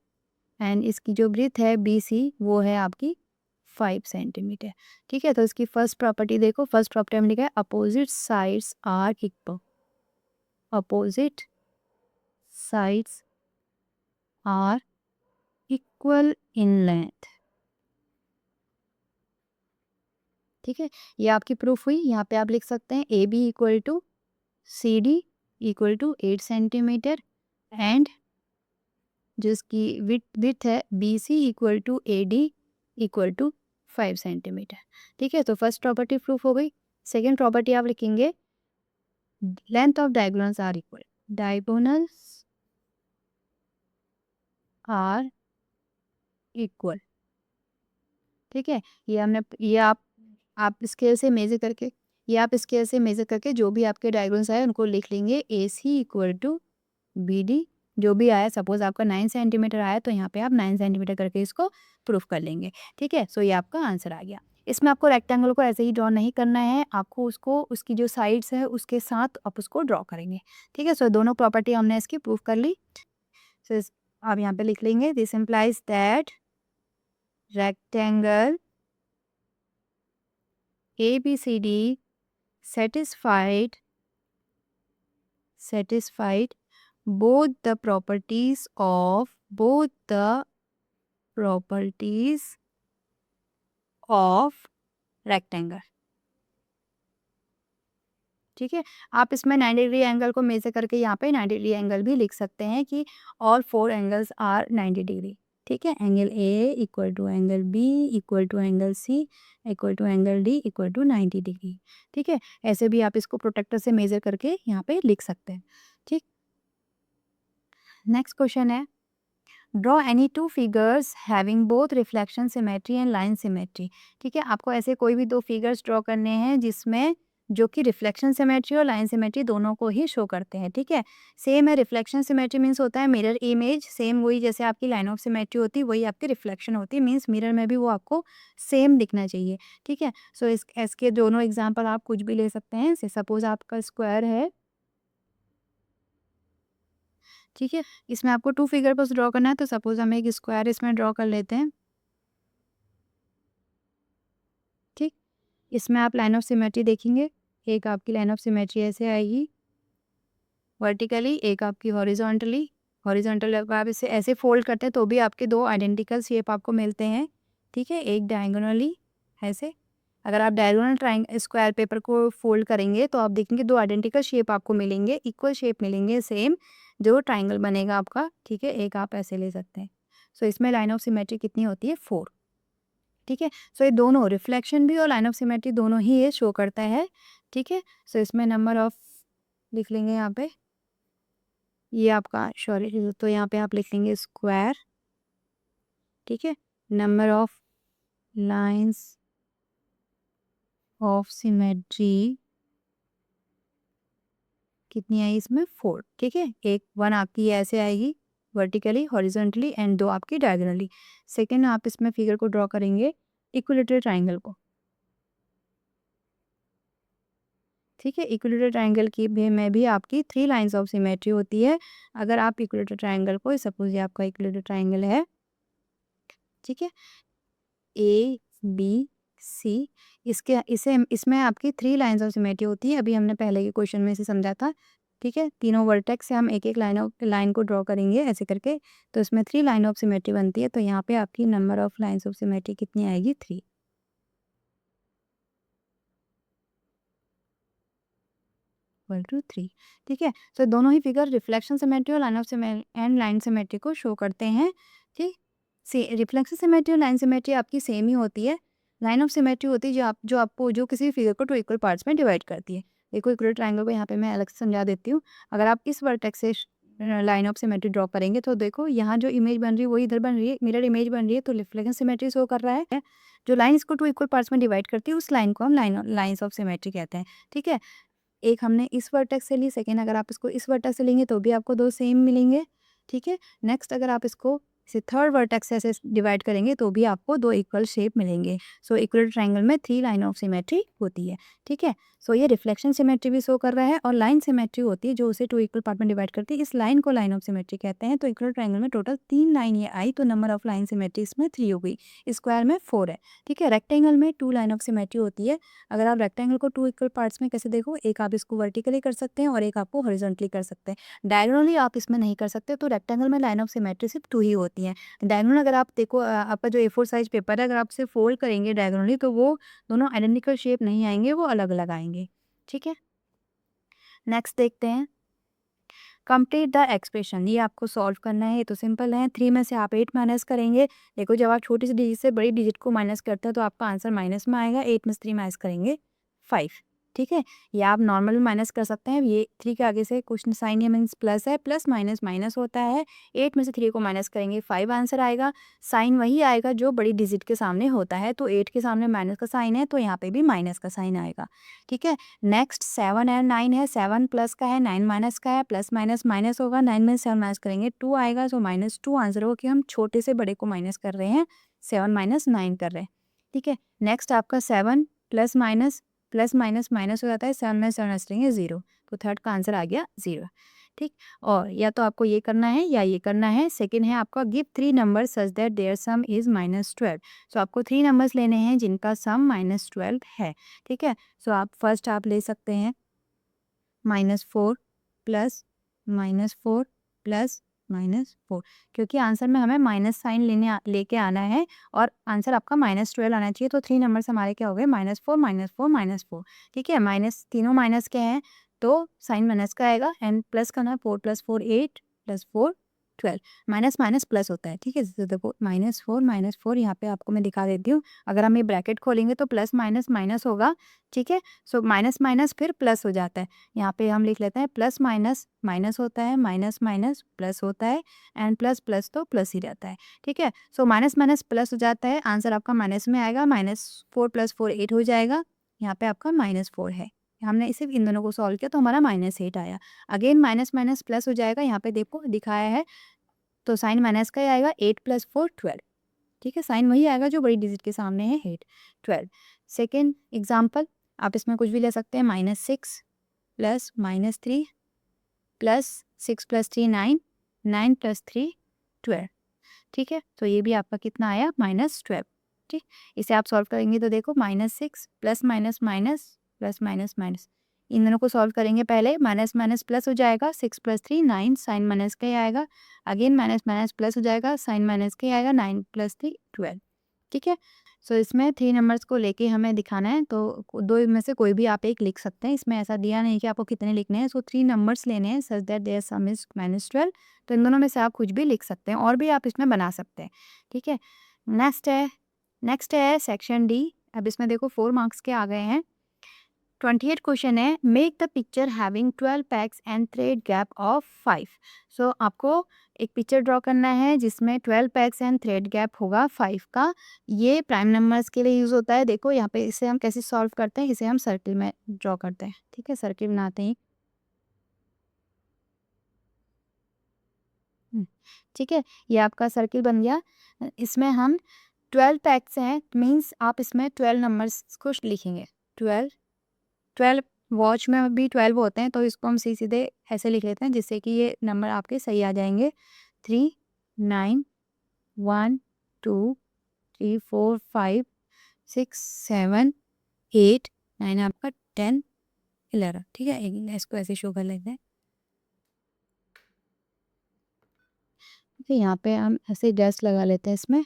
एंड इसकी जो ब्रेथ है BC वो है आपकी 5 सेंटीमीटर, ठीक है। तो इसकी फर्स्ट प्रॉपर्टी देखो, फर्स्ट प्रॉपर्टी हमने लिखा है opposite sides are equal, opposite sides are equal in length, ठीक है। ये आपकी प्रूफ हुई। यहाँ पे आप लिख सकते हैं AB equal to CD equal to 8 centimetre and जिसकी विड्थ है BC equal to AD equal to 5 centimetre, ठीक है। तो फर्स्ट प्रॉपर्टी प्रूफ हो गई। सेकेंड प्रॉपर्टी आप लिखेंगे length of diagonals are equal, diagonals are equal, ठीक है। ये हमने ये आप स्केल से मेजर करके, ये आप स्केल से मेजर करके जो भी आपके डायगोनल्स आए उनको लिख लेंगे। AC इक्वल टू BD, जो भी आया, सपोज आपका 9 सेंटीमीटर आया तो यहाँ पे आप 9 सेंटीमीटर करके इसको प्रूफ कर लेंगे, ठीक है। सो ये आपका आंसर आ गया। इसमें आपको रेक्टेंगल को ऐसे ही ड्रॉ नहीं करना है, आपको उसको उसकी जो साइड्स है उसके साथ आप उसको ड्रॉ करेंगे, ठीक है। सो दोनों प्रॉपर्टी हमने इसकी प्रूफ कर ली। सो आप यहाँ पे लिख लेंगे this implies that rectangle ABCD satisfied both the properties of rectangle, ठीक है। आप इसमें 90 डिग्री एंगल को मेजर करके यहाँ पे 90 डिग्री एंगल भी लिख सकते हैं कि ऑल 4 एंगल्स आर 90 डिग्री, ठीक है। Angle A equal to angle B equal to angle C equal to angle D equal to 90 degree, ठीक है। ऐसे भी आप इसको प्रोटेक्टर से मेजर करके यहाँ पे लिख सकते हैं, ठीक। नेक्स्ट क्वेश्चन है draw any two figures having both reflection symmetry and line symmetry, ठीक है। आपको ऐसे कोई भी दो फिगर्स ड्रॉ करने हैं जिसमें जो कि रिफ्लेक्शन सिमेट्री और लाइन सिमेट्री दोनों को ही शो करते हैं, ठीक है। सेम है, रिफ्लेक्शन सिमेट्री मीन्स होता है मिरर इमेज, सेम वही जैसे आपकी लाइन ऑफ सिमेट्री होती है वही आपकी रिफ्लेक्शन होती है, मीन्स मिरर में भी वो आपको सेम दिखना चाहिए, ठीक है। सो इसके दोनों एग्जाम्पल आप कुछ भी ले सकते हैं। सपोज आपका स्क्वायर है, ठीक है। इसमें आपको 2 फिगर बस ड्रॉ करना है, तो सपोज हम एक स्क्वायर इसमें ड्रॉ कर लेते हैं, ठीक। इसमें आप लाइन ऑफ सिमेट्री देखेंगे, एक आपकी लाइन ऑफ सिमेट्री ऐसे आएगी वर्टिकली, एक आपकी हॉरिजॉन्टली। हॉरिजॉन्टल अगर आप इसे ऐसे फोल्ड करते हैं तो भी आपके दो आइडेंटिकल शेप आपको मिलते हैं, ठीक है। एक डायगोनली ऐसे, अगर आप डायगोनल स्क्वायर पेपर को फोल्ड करेंगे तो आप देखेंगे दो आइडेंटिकल शेप आपको मिलेंगे, इक्वल शेप मिलेंगे, सेम जो ट्राइंगल बनेगा आपका, ठीक है। एक आप ऐसे ले सकते हैं। सो इसमें लाइन ऑफ सिमेट्री कितनी होती है 4, ठीक है। सो ये दोनों रिफ्लेक्शन भी और लाइन ऑफ सिमेट्री दोनों ही ये शो करता है, ठीक है। सो इसमें नंबर ऑफ लिख लेंगे यहाँ पे, ये आपका सॉरी, तो यहाँ पे आप लिख लेंगे स्क्वायर, ठीक है। Number of lines of symmetry कितनी आई इसमें 4, ठीक है। एक 1 आपकी ऐसे आएगी वर्टिकली, हॉरिजॉन्टली एंड 2 आपकी डायगोनली। सेकेंड आप इसमें फिगर को ड्रॉ करेंगे इक्विलेटरल ट्राइंगल को, ठीक है। इक्विलेटरल ट्राइंगल की भी में भी आपकी 3 लाइंस ऑफ सिमेट्री होती है। अगर आप इक्विलेटरल ट्राइंगल को, सपोज ये आपका इक्विलेटरल ट्राइंगल है, ठीक है, A B सी। इसमें आपकी 3 लाइन्स ऑफ सिमेट्री होती है, अभी हमने पहले के क्वेश्चन में इसे समझा था, ठीक है। तीनों वर्टेक्स से हम एक-एक लाइन को ड्रॉ करेंगे ऐसे करके, तो इसमें 3 लाइन ऑफ सिमेट्री बनती है, तो यहाँ पे आपकी number of lines of symmetry कितनी आएगी? 3 इक्वल टू 3, ठीक है। सो दोनों ही फिगर रिफ्लेक्शन सिमेट्री और लाइन सिमेट्री को शो करते हैं, ठीक। रिफ्लेक्शन सिमेट्री और लाइन सिमेट्री आपकी सेम ही होती है। लाइन ऑफ सिमेट्री होती है जो किसी फिगर को 2 इक्वल पार्ट्स में डिवाइड करती है। देखो इक्वल ट्रायंगल को यहाँ पे मैं अलग से समझा देती हूँ। अगर आप इस वर्टेक्स से लाइन ऑफ सिमेट्री ड्रॉ करेंगे तो देखो यहाँ जो इमेज बन रही है वही इधर बन रही है, मिरर इमेज बन रही है, तो रिफ्लेक्शन सिमेट्री शो कर रहा है। जो लाइन इसको 2 इक्वल पार्ट्स में डिवाइड करती है उस लाइन को हम लाइन्स ऑफ सिमेट्री कहते हैं, ठीक है। एक हमने इस वर्टेक्स से ली, सेकेंड अगर आप इसको इस वर्टेक्स से लेंगे तो भी आपको 2 सेम मिलेंगे, ठीक है। नेक्स्ट अगर आप इसको इसे थर्ड वर्टेक्स से ऐसे डिवाइड करेंगे तो भी आपको 2 इक्वल शेप मिलेंगे। सो इक्वल ट्रायंगल में 3 लाइन ऑफ सिमेट्री होती है, ठीक है। सो ये रिफ्लेक्शन सिमेट्री भी शो कर रहा है और लाइन सिमेट्री होती है जो उसे 2 इक्वल पार्ट में डिवाइड करती है, इस लाइन को लाइन ऑफ सिमेट्री कहते हैं। तो इक्वल ट्रायंगल में टोटल 3 लाइन ये आई, तो नंबर ऑफ लाइन सिमेट्री इसमें 3 हो गई, स्क्वायर में 4 है, ठीक है। रेक्टेंगल में 2 लाइन ऑफ सिमेट्री होती है। अगर आप रेक्टेंगल को 2 इक्वल पार्ट्स में कैसे देखो, एक आप इसको वर्टिकली कर सकते हैं और एक आपको हॉरिजॉन्टली कर सकते हैं। डायगोनली आप इसमें नहीं कर सकते, तो रेक्टेंगल में लाइन ऑफ सिमेट्री सिर्फ 2 ही होती हैं। डायगोनल अगर आप देखो, आपका जो A4 साइज पेपर है, अगर आप इसे फोल्ड करेंगे डायगोनली तो वो दोनों आइडेंटिकल शेप नहीं आएंगे, वो अलग अलग आएंगे, ठीक है। नेक्स्ट देखते हैं, कंप्लीट द एक्सप्रेशन। ये आपको सॉल्व करना है, ये तो सिंपल है। 3 में से आप 8 माइनस करेंगे। देखो जब आप छोटी सी डिजिट से बड़ी डिजिट को माइनस करते हैं तो आपका आंसर माइनस में आएगा। 8 में से 3 माइनस करेंगे 5, ठीक है। या आप नॉर्मल भी माइनस कर सकते हैं, ये 3 के आगे से कुछ साइन ये मीन्स प्लस है, प्लस माइनस माइनस होता है। 8 में से 3 को माइनस करेंगे 5 आंसर आएगा। साइन वही आएगा जो बड़ी डिजिट के सामने होता है, तो 8 के सामने माइनस का साइन है तो यहाँ पे भी माइनस का साइन आएगा, ठीक है। नेक्स्ट 7 एंड 9 है, 7 प्लस का है, 9 माइनस का है, प्लस माइनस माइनस होगा, 9 में 7 माइनस करेंगे 2 आएगा, सो -2 आंसर होगा कि हम छोटे से बड़े को माइनस कर रहे हैं, 7 माइनस 9 कर रहे हैं, ठीक है। नेक्स्ट आपका 7 प्लस माइनस माइनस हो जाता है, 7 में 7 करेंगे 0, तो थर्ड का आंसर आ गया 0, ठीक। और या तो आपको ये करना है या ये करना है। सेकंड है आपका give 3 number such that their sum is -12। So आपको 3 नंबर्स लेने हैं जिनका सम -12 है, ठीक है। सो आप फर्स्ट आप ले सकते हैं -4 प्लस -4 प्लस -4, क्योंकि आंसर में हमें माइनस साइन लेके आना है और आंसर आपका -12 आना चाहिए। तो 3 नंबर्स हमारे क्या हो गए, -4 -4 -4, ठीक है। माइनस तीनों माइनस के हैं तो साइन माइनस का आएगा, एंड प्लस करना है 4 + 4 8 + 4 12, माइनस माइनस प्लस होता है, ठीक है। जैसे देखो -4 यहाँ पे आपको मैं दिखा देती हूँ। अगर हम ये ब्रैकेट खोलेंगे तो प्लस माइनस माइनस होगा, ठीक है। सो माइनस माइनस फिर प्लस हो जाता है। यहाँ पे हम लिख लेते हैं प्लस माइनस माइनस होता है, माइनस माइनस प्लस होता है, एंड प्लस प्लस तो प्लस ही रहता है, ठीक है। सो माइनस माइनस प्लस हो जाता है, आंसर आपका माइनस में आएगा। -4 + 4 8 हो जाएगा, यहाँ पे आपका -4 है। हमने सिर्फ इन दोनों को सॉल्व किया तो हमारा -8 आया। अगेन माइनस माइनस प्लस हो जाएगा, यहाँ पे देखो दिखाया है, तो साइन माइनस का ही आएगा। 8 + 4 12, ठीक है। साइन वही आएगा जो बड़ी डिजिट के सामने है, 8 12। सेकेंड एग्जाम्पल, आप इसमें कुछ भी ले सकते हैं, -6 प्लस -3 प्लस 6 + 3 9, 9 + 3 12, ठीक है। तो ये भी आपका कितना आया, -12, ठीक। इसे आप सॉल्व करेंगे तो देखो -6 plus minus minus plus minus minus, इन दोनों को सॉल्व करेंगे पहले, माइनस माइनस प्लस हो जाएगा, 6 + 3 9, साइन माइनस का ही आएगा। अगेन माइनस माइनस प्लस हो जाएगा, साइन माइनस का ही आएगा, 9 + 3 12, ठीक है। सो इसमें 3 नंबर्स को लेके हमें दिखाना है, तो 2 में से कोई भी आप एक लिख सकते हैं। इसमें ऐसा दिया नहीं कि आपको कितने लिखने हैं। सो 3 नंबर्स लेने हैं such that their sum is -12, तो इन दोनों में से आप कुछ भी लिख सकते हैं और भी आप इसमें बना सकते हैं, ठीक है। नेक्स्ट है सेक्शन डी। अब इसमें देखो 4 मार्क्स के आ गए हैं। 28 क्वेश्चन है, make the picture having 12 packs and thread gap of 5। सो आपको एक पिक्चर ड्रॉ करना है जिसमें 12 पैक्स एंड थ्रेड गैप होगा 5 का। ये प्राइम नंबर्स के लिए यूज होता है। देखो यहाँ पे इसे हम कैसे सॉल्व करते हैं, इसे हम सर्किल में ड्रॉ करते हैं, ठीक है। सर्किल बनाते हैं, ठीक है। ये आपका सर्किल बन गया। इसमें हम 12 पैक्स हैं, मीन्स आप इसमें 12 नंबर्स को लिखेंगे। 12 12 वॉच में भी 12 होते हैं, तो इसको हम सीधे ऐसे लिख लेते हैं जिससे कि ये नंबर आपके सही आ जाएंगे। 3 9 1 2 3 4 5 6 7 8 9 आपका 10 11। ठीक है, इसको ऐसे शो कर लेते हैं। फिर यहाँ पे हम ऐसे डैश लगा लेते हैं इसमें।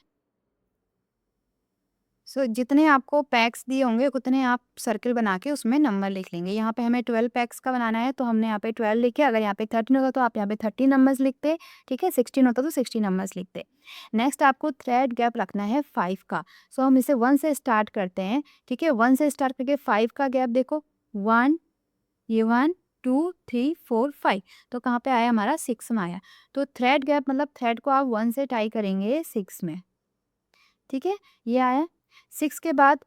जितने आपको पैक्स दिए होंगे उतने आप सर्किल बना के उसमें नंबर लिख लेंगे। यहाँ पे हमें 12 पैक्स का बनाना है तो हमने यहाँ पे 12 लिखे। अगर यहाँ पे 13 होता तो आप यहाँ पे 30 नंबर्स लिखते। ठीक है, 16 होता तो 60 नंबर्स लिखते। नेक्स्ट आपको थ्रेड गैप रखना है 5 का। हम इसे 1 से स्टार्ट करते हैं। ठीक है, 1 से स्टार्ट करके 5 का गैप देखो, 1, ये 1 2 3 4 5, तो कहाँ पे आया हमारा 6 में आया। तो थ्रेड गैप मतलब थ्रेड को आप 1 से टाई करेंगे 6 में। ठीक है, ये आया। 6 के बाद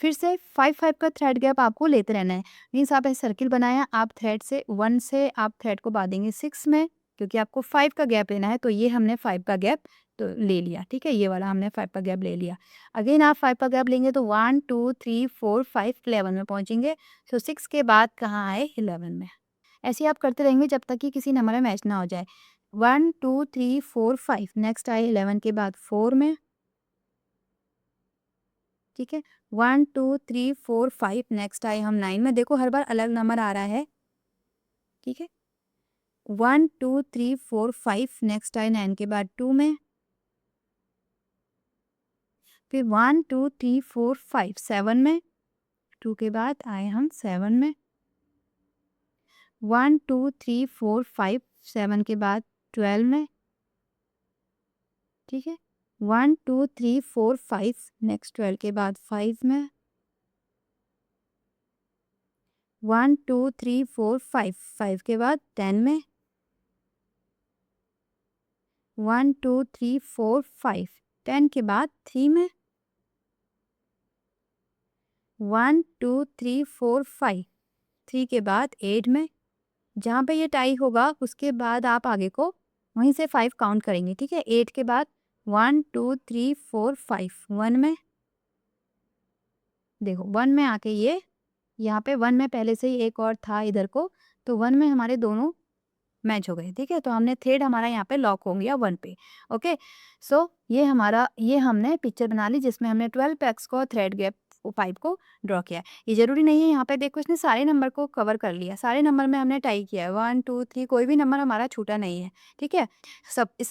फिर से 5 का थ्रेड गैप आपको लेते रहना है। मीन्स आप ऐसे सर्किल बनाया, आप थ्रेड से 1 से आप थ्रेड को बांधेंगे 6 में, क्योंकि आपको 5 का गैप लेना है। तो ये हमने 5 का गैप तो ले लिया। ठीक है, ये वाला हमने 5 का गैप ले लिया। अगेन आप 5 का गैप लेंगे तो 1 2 3 4 5 11 में पहुंचेंगे। 6 के बाद कहाँ आए, 11 में। ऐसे ही आप करते रहेंगे जब तक कि किसी नंबर में मैच ना हो जाए। 1 2 3 4 5, नेक्स्ट आए 11 के बाद 4 में। ठीक है, 1 2 3 4 5, नेक्स्ट आए हम 9 में। देखो हर बार अलग नंबर आ रहा है। ठीक है, 1 2 3 4 5, नेक्स्ट आए 9 के बाद 2 में। फिर 1 2 3 4 5 7 में, 2 के बाद आए हम 7 में। 1 2 3 4 5 7 के बाद 12 में। ठीक है, 1 2 3 4 5, नेक्स्ट 12 के बाद 5 में। 1 2 3 4 5 5 के बाद 10 में। 1 2 3 4 5 10 के बाद 3 में। 1 2 3 4 5 3 के बाद 8 में। जहाँ पे ये टाई होगा उसके बाद आप आगे को वहीं से 5 काउंट करेंगे। ठीक है, 8 के बाद 1 2 3 4 5 1 में। देखो 1 में आके ये यहाँ पे 1 में पहले से ही एक और था इधर को, तो 1 में हमारे दोनों मैच हो गए। ठीक है, तो हमने थ्रेड हमारा यहाँ पे लॉक हो गया 1 पे। ओके, ये हमने पिक्चर बना ली जिसमें हमने 12 पैक्स को थ्रेड गैप 5 को ड्रॉ किया। ये जरूरी नहीं है, यहाँ पे देखो इसने सारे नंबर को कवर कर लिया, सारे नंबर में हमने टाई किया है। 1 2 3 कोई भी नंबर हमारा छूटा नहीं है। ठीक है,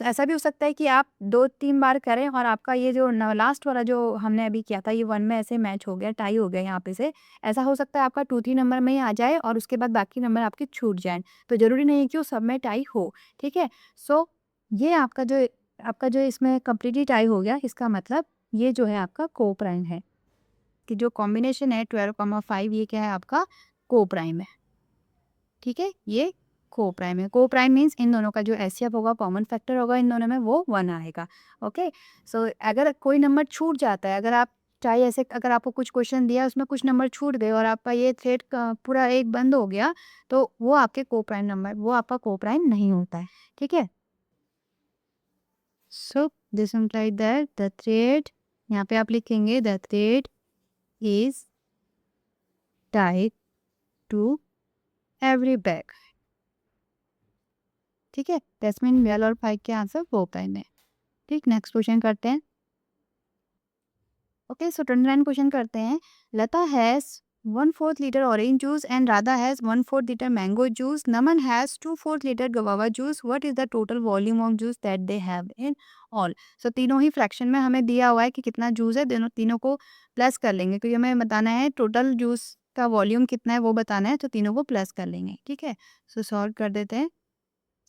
ऐसा भी हो सकता है कि आप 2-3 बार करें और आपका ये जो लास्ट वाला जो हमने अभी किया था ये 1 में ऐसे मैच हो गया, टाई हो गया यहाँ पे से। ऐसा हो सकता है आपका 2-3 नंबर में ही आ जाए और उसके बाद बाकी नंबर आपके छूट जाएं। तो ज़रूरी नहीं है कि वो सब में टाई हो। ठीक है, ये आपका जो इसमें कंप्लीटली टाई हो गया, इसका मतलब ये जो है आपका को प्राइम है, कि जो कॉम्बिनेशन है 12,5 ये क्या है आपका को प्राइम है। ठीक है, ये को प्राइम है। को प्राइम मीन्स इन दोनों का जो एचसीएफ होगा, कॉमन फैक्टर होगा इन दोनों में, वो 1 आएगा। ओके, अगर कोई नंबर छूट जाता है, अगर आप चाहे ऐसे अगर आपको कुछ क्वेश्चन दिया उसमें कुछ नंबर छूट गए और आपका ये थ्रेड का पूरा एक बंद हो गया, तो वो आपके को प्राइम नंबर, वो आपका को प्राइम नहीं होता है। ठीक है, this implies that the thread, यहाँ पे आप लिखेंगे the thread is tied to every bag. ठीक है, दैट्स मीन 12 और 5 के आंसर को प्राइम है। ठीक, नेक्स्ट क्वेश्चन करते हैं। ओके, 29 क्वेश्चन करते हैं। Lata has 1/4 litre orange juice and Radha has 1/4 litre mango juice. Naman has 2/4 litre guava juice. What is the total volume of juice that they have in all. तीनों ही fraction में हमें दिया हुआ है कि कितना जूस है, तीनों को प्लस कर लेंगे क्योंकि हमें बताना है टोटल जूस का वॉल्यूम कितना है वो बताना है, तो तीनों को प्लस कर लेंगे। ठीक है, सॉल्व कर देते हैं।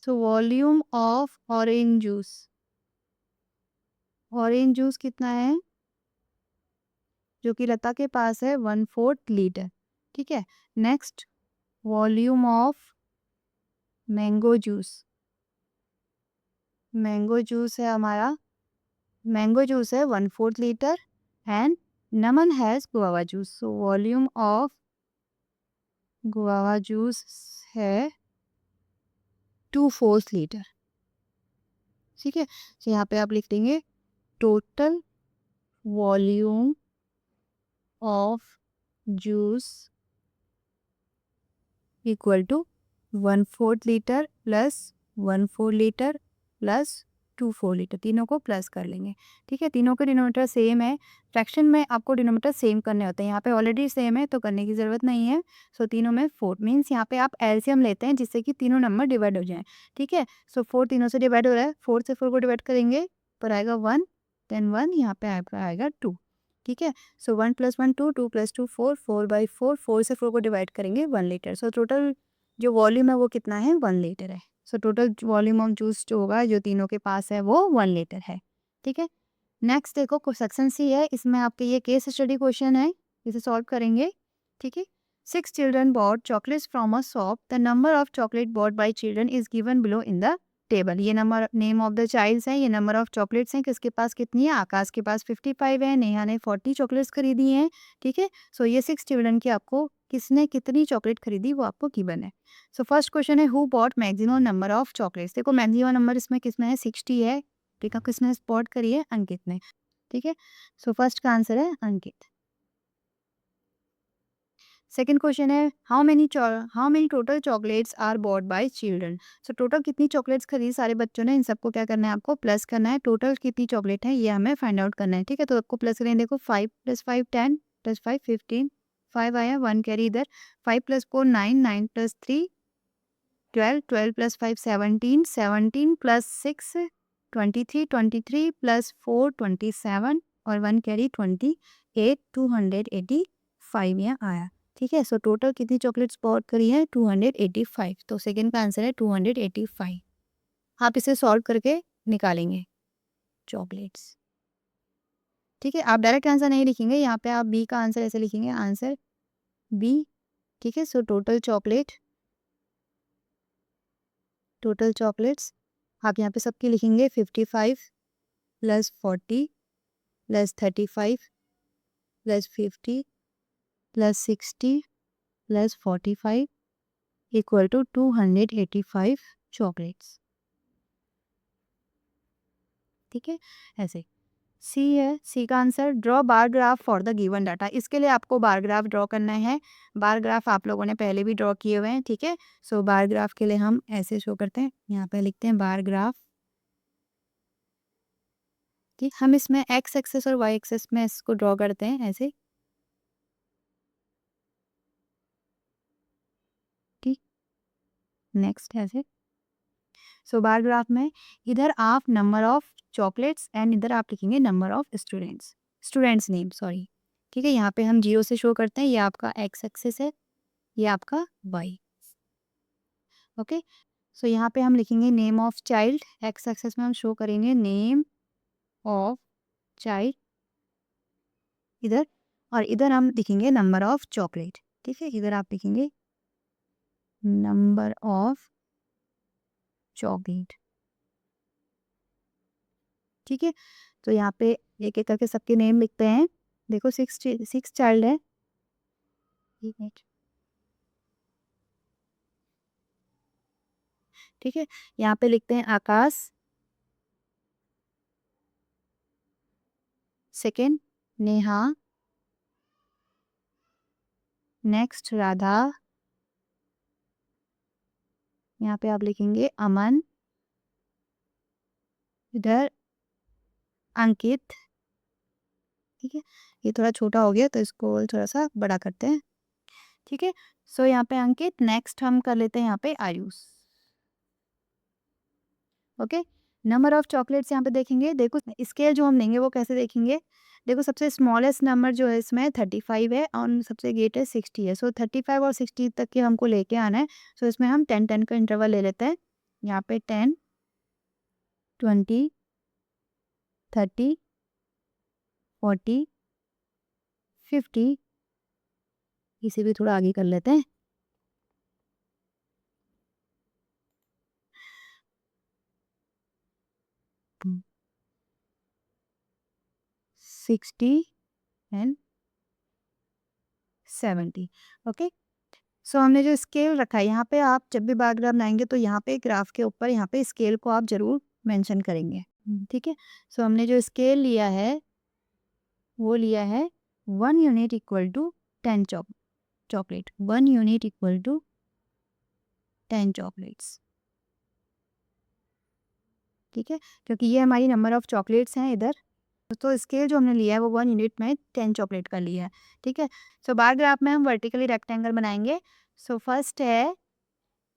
वॉल्यूम ऑफ ऑरेंज जूस कितना है, जो कि लता के पास है 1/4 लीटर। ठीक है, next volume of mango juice, mango juice है 1/4 litre and Naman has guava juice. Volume of guava juice है 2/4 लीटर। ठीक है, यहाँ पे आप लिख देंगे total volume of juice equal to 1/4 litre plus 1/4 litre plus 2 4 litre, तीनों को प्लस कर लेंगे। ठीक है, तीनों के डिनोमिनेटर सेम है, फ्रैक्शन में आपको डिनोमिनेटर सेम करने होते हैं, यहाँ पे ऑलरेडी सेम है तो करने की ज़रूरत नहीं है। सो तीनों में 4 मीन्स यहाँ पे आप एलसीएम लेते हैं जिससे कि तीनों नंबर डिवाइड हो जाएँ। ठीक है, सो 4 तीनों से डिवाइड हो रहा है, 4 से 4 को डिवाइड करेंगे, पर आएगा 1, देन 1 यहाँ पे आपका आएगा 2। ठीक है, सो 1 + 1 2, 2 + 2 4, 4/4, 4 से 4 को डिवाइड करेंगे 1 लीटर। सो टोटल जो वॉल्यूम है वो कितना है, 1 लीटर है। So total volume of juice जो होगा जो तीनों के पास है वो 1 लीटर है। ठीक है, नेक्स्ट देखो सेक्शन सी है, इसमें आपके ये केस स्टडी क्वेश्चन है, इसे सॉल्व करेंगे। ठीक है, 6 children bought chocolates from a shop, the number of chocolate bought by children is given below in the table. ये number name of the childs है, ये नंबर ऑफ चॉकलेट्स हैं, किसके पास कितनी है, आकाश के पास 55 है, नेहा ने 40 चॉकलेट्स खरीदी हैं। ठीक है, सो ये 6 चिल्ड्रन की आपको किसने कितनी चॉकलेट खरीदी वो आपको गिवन है। सो फर्स्ट क्वेश्चन है, who bought maximum number of chocolates. देखो मैक्सिमम नंबर इसमें किसमें है, 60 है। ठीक है, किसने स्पॉट करी है, अंकित ने। ठीक है, सो फर्स्ट का आंसर है अंकित। सेकंड क्वेश्चन है, how many total chocolates are bought by children. So total कितनी चॉकलेट्स खरीदी सारे बच्चों ने, इन सबको क्या करना है, आपको प्लस करना है। टोटल कितनी चॉकलेट है ये हमें फाइंड आउट करना है। ठीक है, तो आपको प्लस करेंगे, देखो 5 + 5 10 + 5 15, 5 आया, 1 कैरी इधर, 5 + 4 9, 9 + 3 12, 12 + 5 17, 17 + 6 23, 23 + 4 27 और 1 कैरी 28, 285 यहाँ आया। ठीक है, सो टोटल कितनी चॉकलेट्स बॉट करी है, 285। तो सेकंड का आंसर है 285। आप इसे सॉल्व करके निकालेंगे चॉकलेट्स। ठीक है, आप डायरेक्ट आंसर नहीं लिखेंगे, यहाँ पे आप बी का आंसर ऐसे लिखेंगे, आंसर बी। ठीक है, सो टोटल चॉकलेट्स आप यहाँ पे सबकी लिखेंगे 55 + 40 + 35 + 50 + 60 + 45 = 285 चॉकलेट्स। ठीक है, ऐसे। सी है, सी का answer, draw bar graph for the given data. इसके लिए आपको बार ग्राफ ड्रॉ करना है। बार ग्राफ आप लोगों ने पहले भी ड्रॉ किए हुए हैं। ठीक है, सो बार ग्राफ के लिए हम ऐसे शो करते हैं, यहाँ पे लिखते हैं बार ग्राफ। ठीक, हम इसमें एक्स एक्सेस और वाई एक्सेस में इसको ड्रॉ करते हैं ऐसे। ठीक, नेक्स्ट ऐसे। सो बार ग्राफ में इधर आप नंबर ऑफ चॉकलेट्स एंड इधर आप लिखेंगे number of students name, sorry. ठीक है, यहाँ पे हम 0 से शो करते हैं, ये आपका एक्स एक्सेस है, ये आपका वाई। ओके, सो यहाँ पे हम लिखेंगे name of child, x axis में हम शो करेंगे नेम ऑफ चाइल्ड इधर, और इधर हम लिखेंगे नंबर ऑफ चॉकलेट। ठीक है, इधर आप लिखेंगे नंबर ऑफ चॉकलेट। ठीक है, तो यहाँ पे एक एक करके सबके नेम लिखते हैं। देखो 6 चाइल्ड है। ठीक है, यहाँ पे लिखते हैं आकाश, सेकंड नेहा, नेक्स्ट राधा, यहाँ पे आप लिखेंगे अमन, इधर अंकित। ठीक है, ये थोड़ा छोटा हो गया तो इसको थोड़ा सा बड़ा करते हैं। ठीक है, सो यहाँ पे अंकित, नेक्स्ट हम कर लेते हैं यहाँ पे Ayush. Okay, number of chocolates यहाँ पे देखेंगे, देखो स्केल जो हम लेंगे वो कैसे देखेंगे। देखो सबसे स्मॉलेस्ट नंबर जो है इसमें 35 है और सबसे ग्रेट है 60 है। सो 35 और 60 तक के हमको लेके आना है। सो इसमें हम 10 का इंटरवल ले लेते हैं, यहाँ पे 10 20 30 40 50, इसे भी थोड़ा आगे कर लेते हैं। 60 एंड 70। ओके, सो हमने जो स्केल रखा है यहाँ पे, आप जब भी बार ग्राफ बनाएंगे तो यहाँ पे ग्राफ के ऊपर यहाँ पे स्केल को आप जरूर मेंशन करेंगे। ठीक है, सो हमने जो स्केल लिया है वो लिया है 1 unit equal to 10 chocolate, 1 unit equal to 10 chocolates. ठीक है, क्योंकि ये हमारी नंबर ऑफ चॉकलेट्स हैं इधर, तो स्केल जो हमने लिया है वो 1 यूनिट में 10 चॉकलेट का लिया है, ठीक है। सो बार ग्राफ में हम वर्टिकली रेक्टेंगल बनाएंगे। सो फर्स्ट है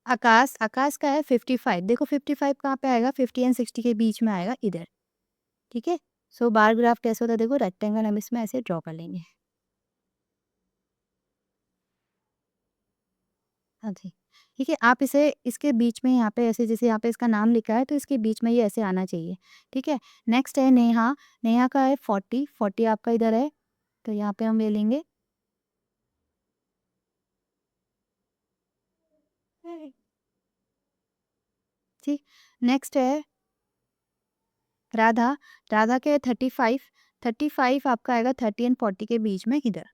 आकाश, आकाश का है 55, देखो 55 कहाँ पे आएगा, 50 एंड 60 के बीच में आएगा इधर, ठीक है। सो बार ग्राफ कैसे होता है, देखो रेक्टेंगल हम इसमें ऐसे ड्रॉ कर लेंगे। हाँ जी, ठीक है, आप इसे इसके बीच में यहाँ पे ऐसे, जैसे यहाँ पे इसका नाम लिखा है तो इसके बीच में ये ऐसे आना चाहिए, ठीक है। नेक्स्ट है नेहा, नेहा का है 40, 40 आपका इधर है, तो यहाँ पे हम ले लेंगे। ठीक, नेक्स्ट है राधा, राधा के 35, 35 आपका आएगा 30 एंड 40 के बीच में इधर।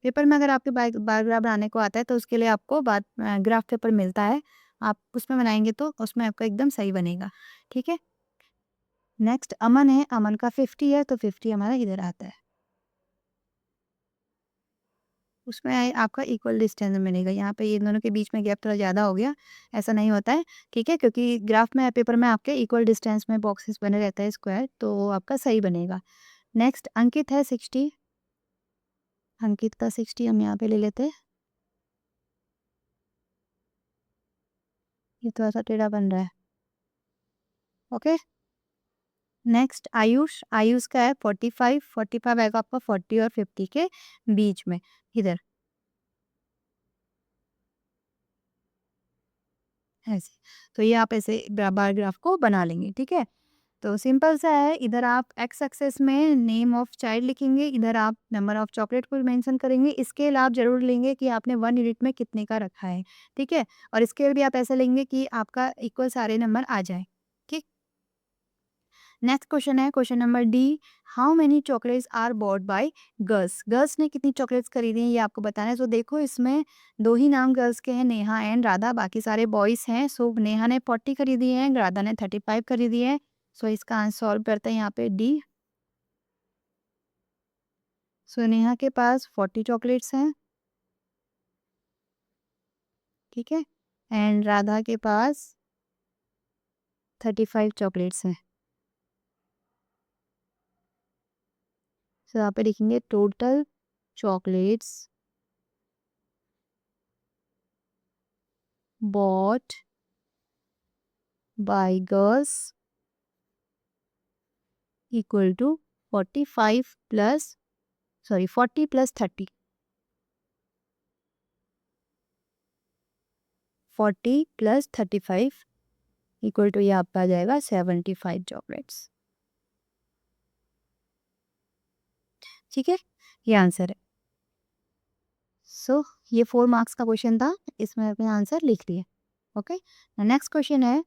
पेपर में अगर आपके बार ग्राफ बनाने को आता है तो उसके लिए आपको ग्राफ पेपर मिलता है, आप उसमें बनाएंगे तो उसमें आपका एकदम सही बनेगा, ठीक है। नेक्स्ट अमन है, अमन का 50 है, तो 50 हमारा इधर आता है, उसमें आपका इक्वल डिस्टेंस में मिलेगा। यहाँ पे ये दोनों के बीच में गैप थोड़ा ज़्यादा हो गया, ऐसा नहीं होता है, ठीक है, क्योंकि ग्राफ में पेपर में आपके इक्वल डिस्टेंस में बॉक्सेस बने रहते हैं स्क्वायर, तो आपका सही बनेगा। नेक्स्ट अंकित है 60, अंकित का 60 हम यहाँ पे ले लेते हैं, ये थोड़ा सा टेढ़ा बन रहा है, ओके। नेक्स्ट आयुष, आयुष का है 45, 45 आएगा आपका 40 और 50 के बीच में इधर, ऐसे। तो ये आप ऐसे बार ग्राफ को बना लेंगे, ठीक है। तो सिंपल सा है, इधर आप एक्स एक्सेस में नेम ऑफ चाइल्ड लिखेंगे, इधर आप नंबर ऑफ चॉकलेट को मेंशन करेंगे, स्केल आप जरूर लेंगे कि आपने 1 यूनिट में कितने का रखा है, ठीक है। और स्केल भी आप ऐसे लेंगे कि आपका इक्वल सारे नंबर आ जाए, ठीक। नेक्स्ट क्वेश्चन है question number D, how many chocolates are bought by girls, girls ने कितनी चॉकलेट्स खरीदी हैं ये आपको बताना है। तो देखो इसमें दो ही नाम गर्ल्स के हैं, नेहा एंड राधा, बाकी सारे बॉयज़ हैं। सो नेहा ने 40 खरीदी है, राधा ने 35 खरीदी है। सो इसका आंसर सॉल्व करते हैं यहाँ पे डी। सो नेहा के पास 40 चॉकलेट्स हैं, ठीक है, एंड राधा के पास 35 चॉकलेट्स हैं। सो यहाँ पे लिखेंगे total chocolates bought by girls equal to 45 plus 40 plus 30, 40 plus 35 equal to ये आपका आ जाएगा 75 चॉकलेट्स, ठीक है, ये आंसर है। सो ये 4 मार्क्स का क्वेश्चन था, इसमें अपने आंसर लिख लिए, ओके। नेक्स्ट क्वेश्चन है,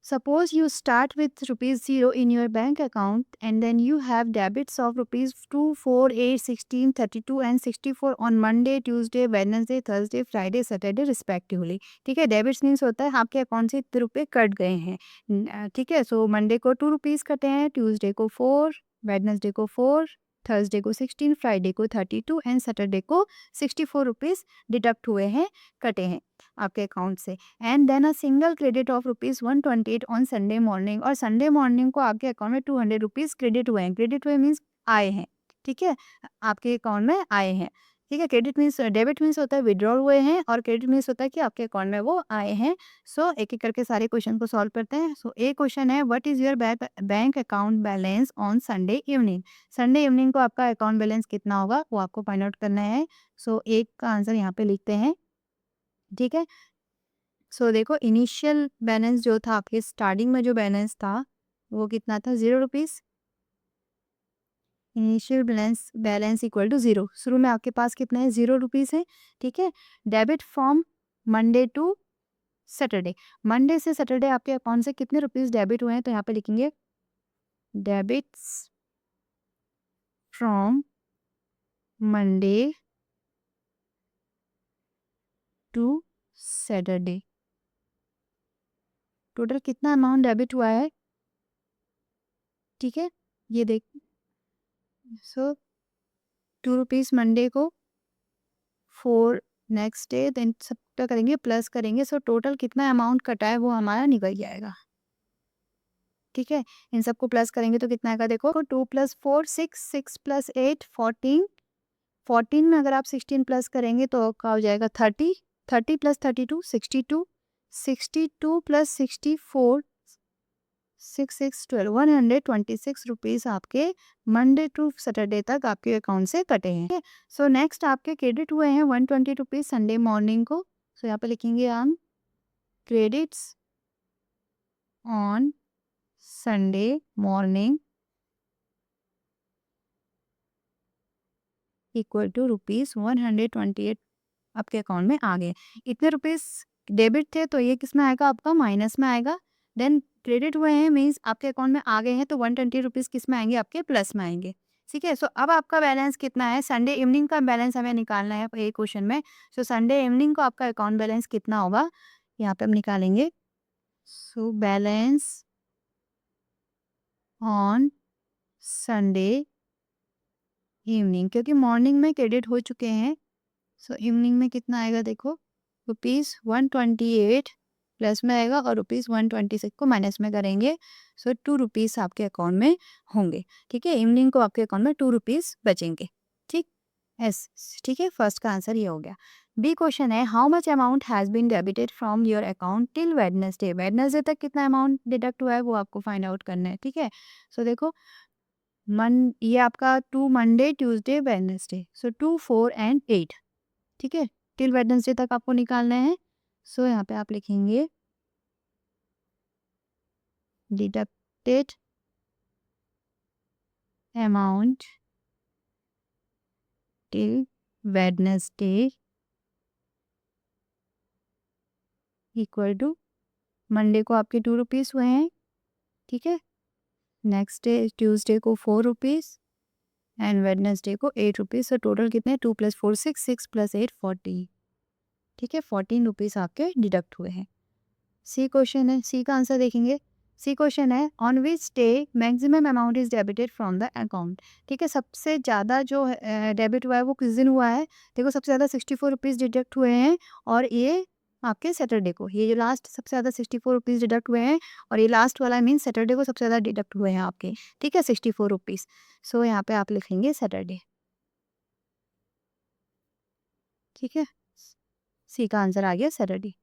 suppose you start with rupees 0 in your bank account and then you have debits of rupees 2, 4, 8, 16, 32 and 64 on Monday, Tuesday, Wednesday, Thursday, Friday, Saturday respectively। ठीक है, debits means होता है आपके account से इतने रुपए cut गए हैं, ठीक है। सो मंडे को 2 रुपीज़ कटे हैं, ट्यूसडे को 4, वेडनेसडे को 4, थर्सडे को 16, फ्राइडे को 32 एंड सैटरडे को 64 रुपीज़ डिडक्ट हुए हैं, कटे हैं आपके अकाउंट से। And then a single credit of rupees 128 on Sunday morning, और संडे मॉर्निंग को आपके अकाउंट में 200 रुपीज़ क्रेडिट हुए हैं, क्रेडिट हुए मीन्स आए हैं, ठीक है, आपके अकाउंट में आए हैं, ठीक है। क्रेडिट मीन्स, डेबिट मीन्स होता है विड्रॉल हुए हैं, और क्रेडिट मीन्स होता है कि आपके अकाउंट में वो आए हैं। सो एक एक करके सारे क्वेश्चन को सॉल्व करते हैं। सो एक क्वेश्चन है, what is your bank account balance on Sunday evening, Sunday evening को आपका अकाउंट बैलेंस कितना होगा वो आपको फाइंड आउट करना है। सो एक का आंसर यहाँ पे लिखते हैं, ठीक है। सो देखो इनिशियल बैलेंस जो था, आपके स्टार्टिंग में जो बैलेंस था वो कितना था, 0 rupees. Initial balance balance equal to 0, शुरू में आपके पास कितना है, 0 रुपीज़ है, ठीक है। Debit from Monday to Saturday, Monday से सैटरडे आपके अकाउंट से कितने रुपीज़ डेबिट हुए हैं, तो यहाँ पे लिखेंगे debits from Monday to Saturday, total कितना अमाउंट डेबिट हुआ है, ठीक है। ये देख, सो 2 रुपीज़ मंडे को, 4 नेक्स्ट डे, देन सब पे करेंगे प्लस करेंगे, सो टोटल कितना अमाउंट कटा है वो हमारा निकल जाएगा। ठीक है, इन सबको प्लस करेंगे तो कितना आएगा, देखो 2 + 4 6, 6 + 8 14, 14 में अगर आप 16 प्लस करेंगे तो क्या हो जाएगा 30, 30 + 32 62, 62 + 64 6 6 12 126 रुपीज़ आपके मंडे टू सैटरडे तक आपके अकाउंट से कटे हैं। सो नेक्स्ट आपके क्रेडिट हुए हैं 120 रुपीज़ संडे मॉर्निंग को। सो यहाँ पे लिखेंगे हम credits on Sunday morning equal to ₹128 आपके अकाउंट में आ गए। इतने रुपीज़ डेबिट थे तो ये किस में आएगा, आपका माइनस में आएगा। देन क्रेडिट हुए हैं मीन्स आपके अकाउंट में आ गए हैं तो 120 रुपीज़ किस में आएंगे, आपके प्लस में आएंगे। ठीक है, सो अब आपका बैलेंस कितना है, संडे इवनिंग का बैलेंस हमें निकालना है एक क्वेश्चन में। सो संडे इवनिंग को आपका अकाउंट बैलेंस कितना होगा, यहाँ पे हम निकालेंगे। So balance on Sunday evening, क्योंकि मॉर्निंग में क्रेडिट हो चुके हैं, सो इवनिंग में कितना आएगा, देखो ₹128 प्लस में आएगा और ₹126 को माइनस में करेंगे, सो ₹2 आपके अकाउंट में होंगे। ठीक है, इवनिंग को आपके अकाउंट में ₹2 बचेंगे। ठीक, यस, ठीक है, फर्स्ट का आंसर ये हो गया। बी क्वेश्चन है, how much amount has been debited from your account till Wednesday, Wednesday तक कितना अमाउंट डिडक्ट हुआ है वो आपको फाइंड आउट करना है। ठीक है, सो देखो ये आपका 2 Monday Tuesday Wednesday, so 2 4 and 8। ठीक है, टिल वेडनेसडे तक आपको निकालना है। सो यहाँ पे आप लिखेंगे deducted amount till Wednesday equal to, Monday को आपके ₹2 हुए हैं। ठीक है, नेक्स्ट डे ट्यूसडे को ₹4 एंड वेडनेसडे को ₹8। तो टोटल कितने, 2 + 4 6, 6 + 8 40। ठीक है, ₹14 आपके डिडक्ट हुए हैं। सी क्वेश्चन है, सी का आंसर देखेंगे। सी क्वेश्चन है, on which day maximum amount is debited from the account. ठीक है, सबसे ज़्यादा जो डेबिट हुआ है वो किस दिन हुआ है, देखो सबसे ज़्यादा ₹64 डिडक्ट हुए हैं और ये आपके सैटरडे को, ये जो लास्ट सबसे ज़्यादा ₹64 डिडक्ट हुए हैं और ये लास्ट वाला मीन सैटरडे को सबसे ज़्यादा डिडक्ट हुए हैं आपके। ठीक है, ₹64। सो यहाँ पे आप लिखेंगे सैटरडे। ठीक है, सी का आंसर आ गया सैटरडे।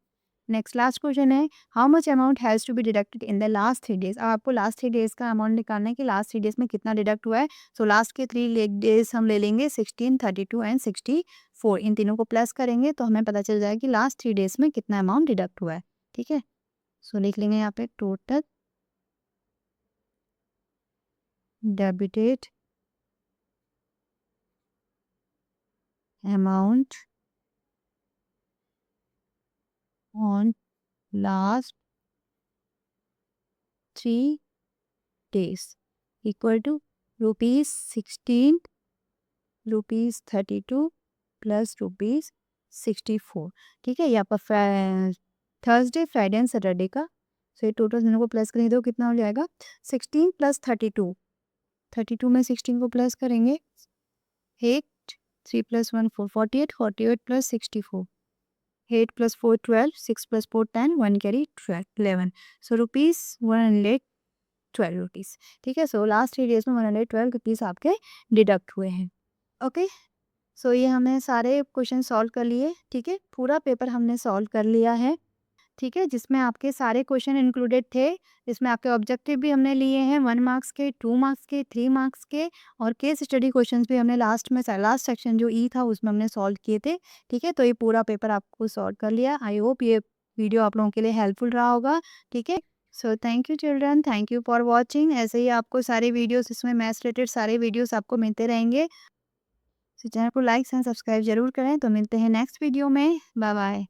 नेक्स्ट लास्ट क्वेश्चन है, how much amount has to be deducted in the last 3 days. अब आपको लास्ट 3 डेज का अमाउंट निकालना है कि लास्ट 3 डेज में कितना डिडक्ट हुआ है। सो लास्ट के 3 डेज हम ले लेंगे 16, 32 एंड 64, इन तीनों को प्लस करेंगे तो हमें पता चल जाएगा कि लास्ट 3 डेज में कितना अमाउंट डिडक्ट हुआ है। ठीक है, सो लिख लेंगे यहाँ पे total debited amount on last 3 days equal to ₹16, ₹32 plus ₹64। ठीक है, ये आपका थर्सडे फ्राइडे एंड सैटरडे का। सो ये टोटल दोनों को प्लस करेंगे तो कितना हो जाएगा, 16 + 32, 32 में 16 को प्लस करेंगे 8, 3 + 1 4 48, 48 + 64, 8 + 4 12, 6 + 4 10, 1 कैरी 12 11। सो ₹112। ठीक है, सो लास्ट 3 डेज में ₹112 आपके डिडक्ट हुए हैं। ओके, सो ये हमने सारे क्वेश्चन सॉल्व कर लिए। ठीक है, पूरा पेपर हमने सॉल्व कर लिया है। ठीक है, जिसमें आपके सारे क्वेश्चन इंक्लूडेड थे, जिसमें आपके ऑब्जेक्टिव भी हमने लिए हैं 1 मार्क्स के, 2 मार्क्स के, 3 मार्क्स के और केस स्टडी क्वेश्चंस भी हमने लास्ट में लास्ट सेक्शन जो ई था उसमें हमने सॉल्व किए थे। ठीक है, तो ये पूरा पेपर आपको सॉल्व कर लिया। आई होप ये वीडियो आप लोगों के लिए हेल्पफुल रहा होगा। ठीक है, so thank you children, thank you for watching. ऐसे ही आपको सारे वीडियोस, इसमें मैथ्स रिलेटेड सारे वीडियोस आपको मिलते रहेंगे। तो चैनल को लाइक एंड सब्सक्राइब जरूर करें। तो मिलते हैं नेक्स्ट वीडियो में, बाय बाय।